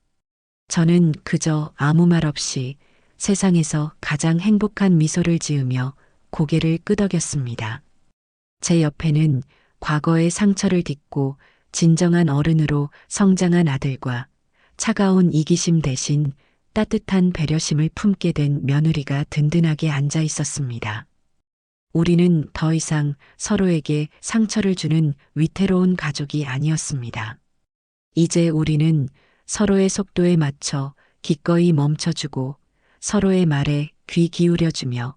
저는 그저 아무 말 없이 세상에서 가장 행복한 미소를 지으며 고개를 끄덕였습니다. 제 옆에는 과거의 상처를 딛고 진정한 어른으로 성장한 아들과 차가운 이기심 대신 따뜻한 배려심을 품게 된 며느리가 든든하게 앉아 있었습니다. 우리는 더 이상 서로에게 상처를 주는 위태로운 가족이 아니었습니다. 이제 우리는 서로의 속도에 맞춰 기꺼이 멈춰주고 서로의 말에 귀 기울여주며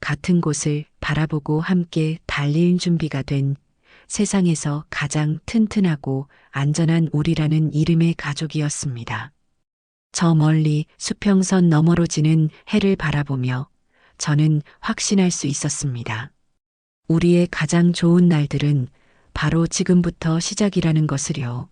같은 곳을 바라보고 함께 달릴 준비가 된 세상에서 가장 튼튼하고 안전한 우리라는 이름의 가족이었습니다. 저 멀리 수평선 너머로 지는 해를 바라보며 저는 확신할 수 있었습니다. 우리의 가장 좋은 날들은 바로 지금부터 시작이라는 것을요.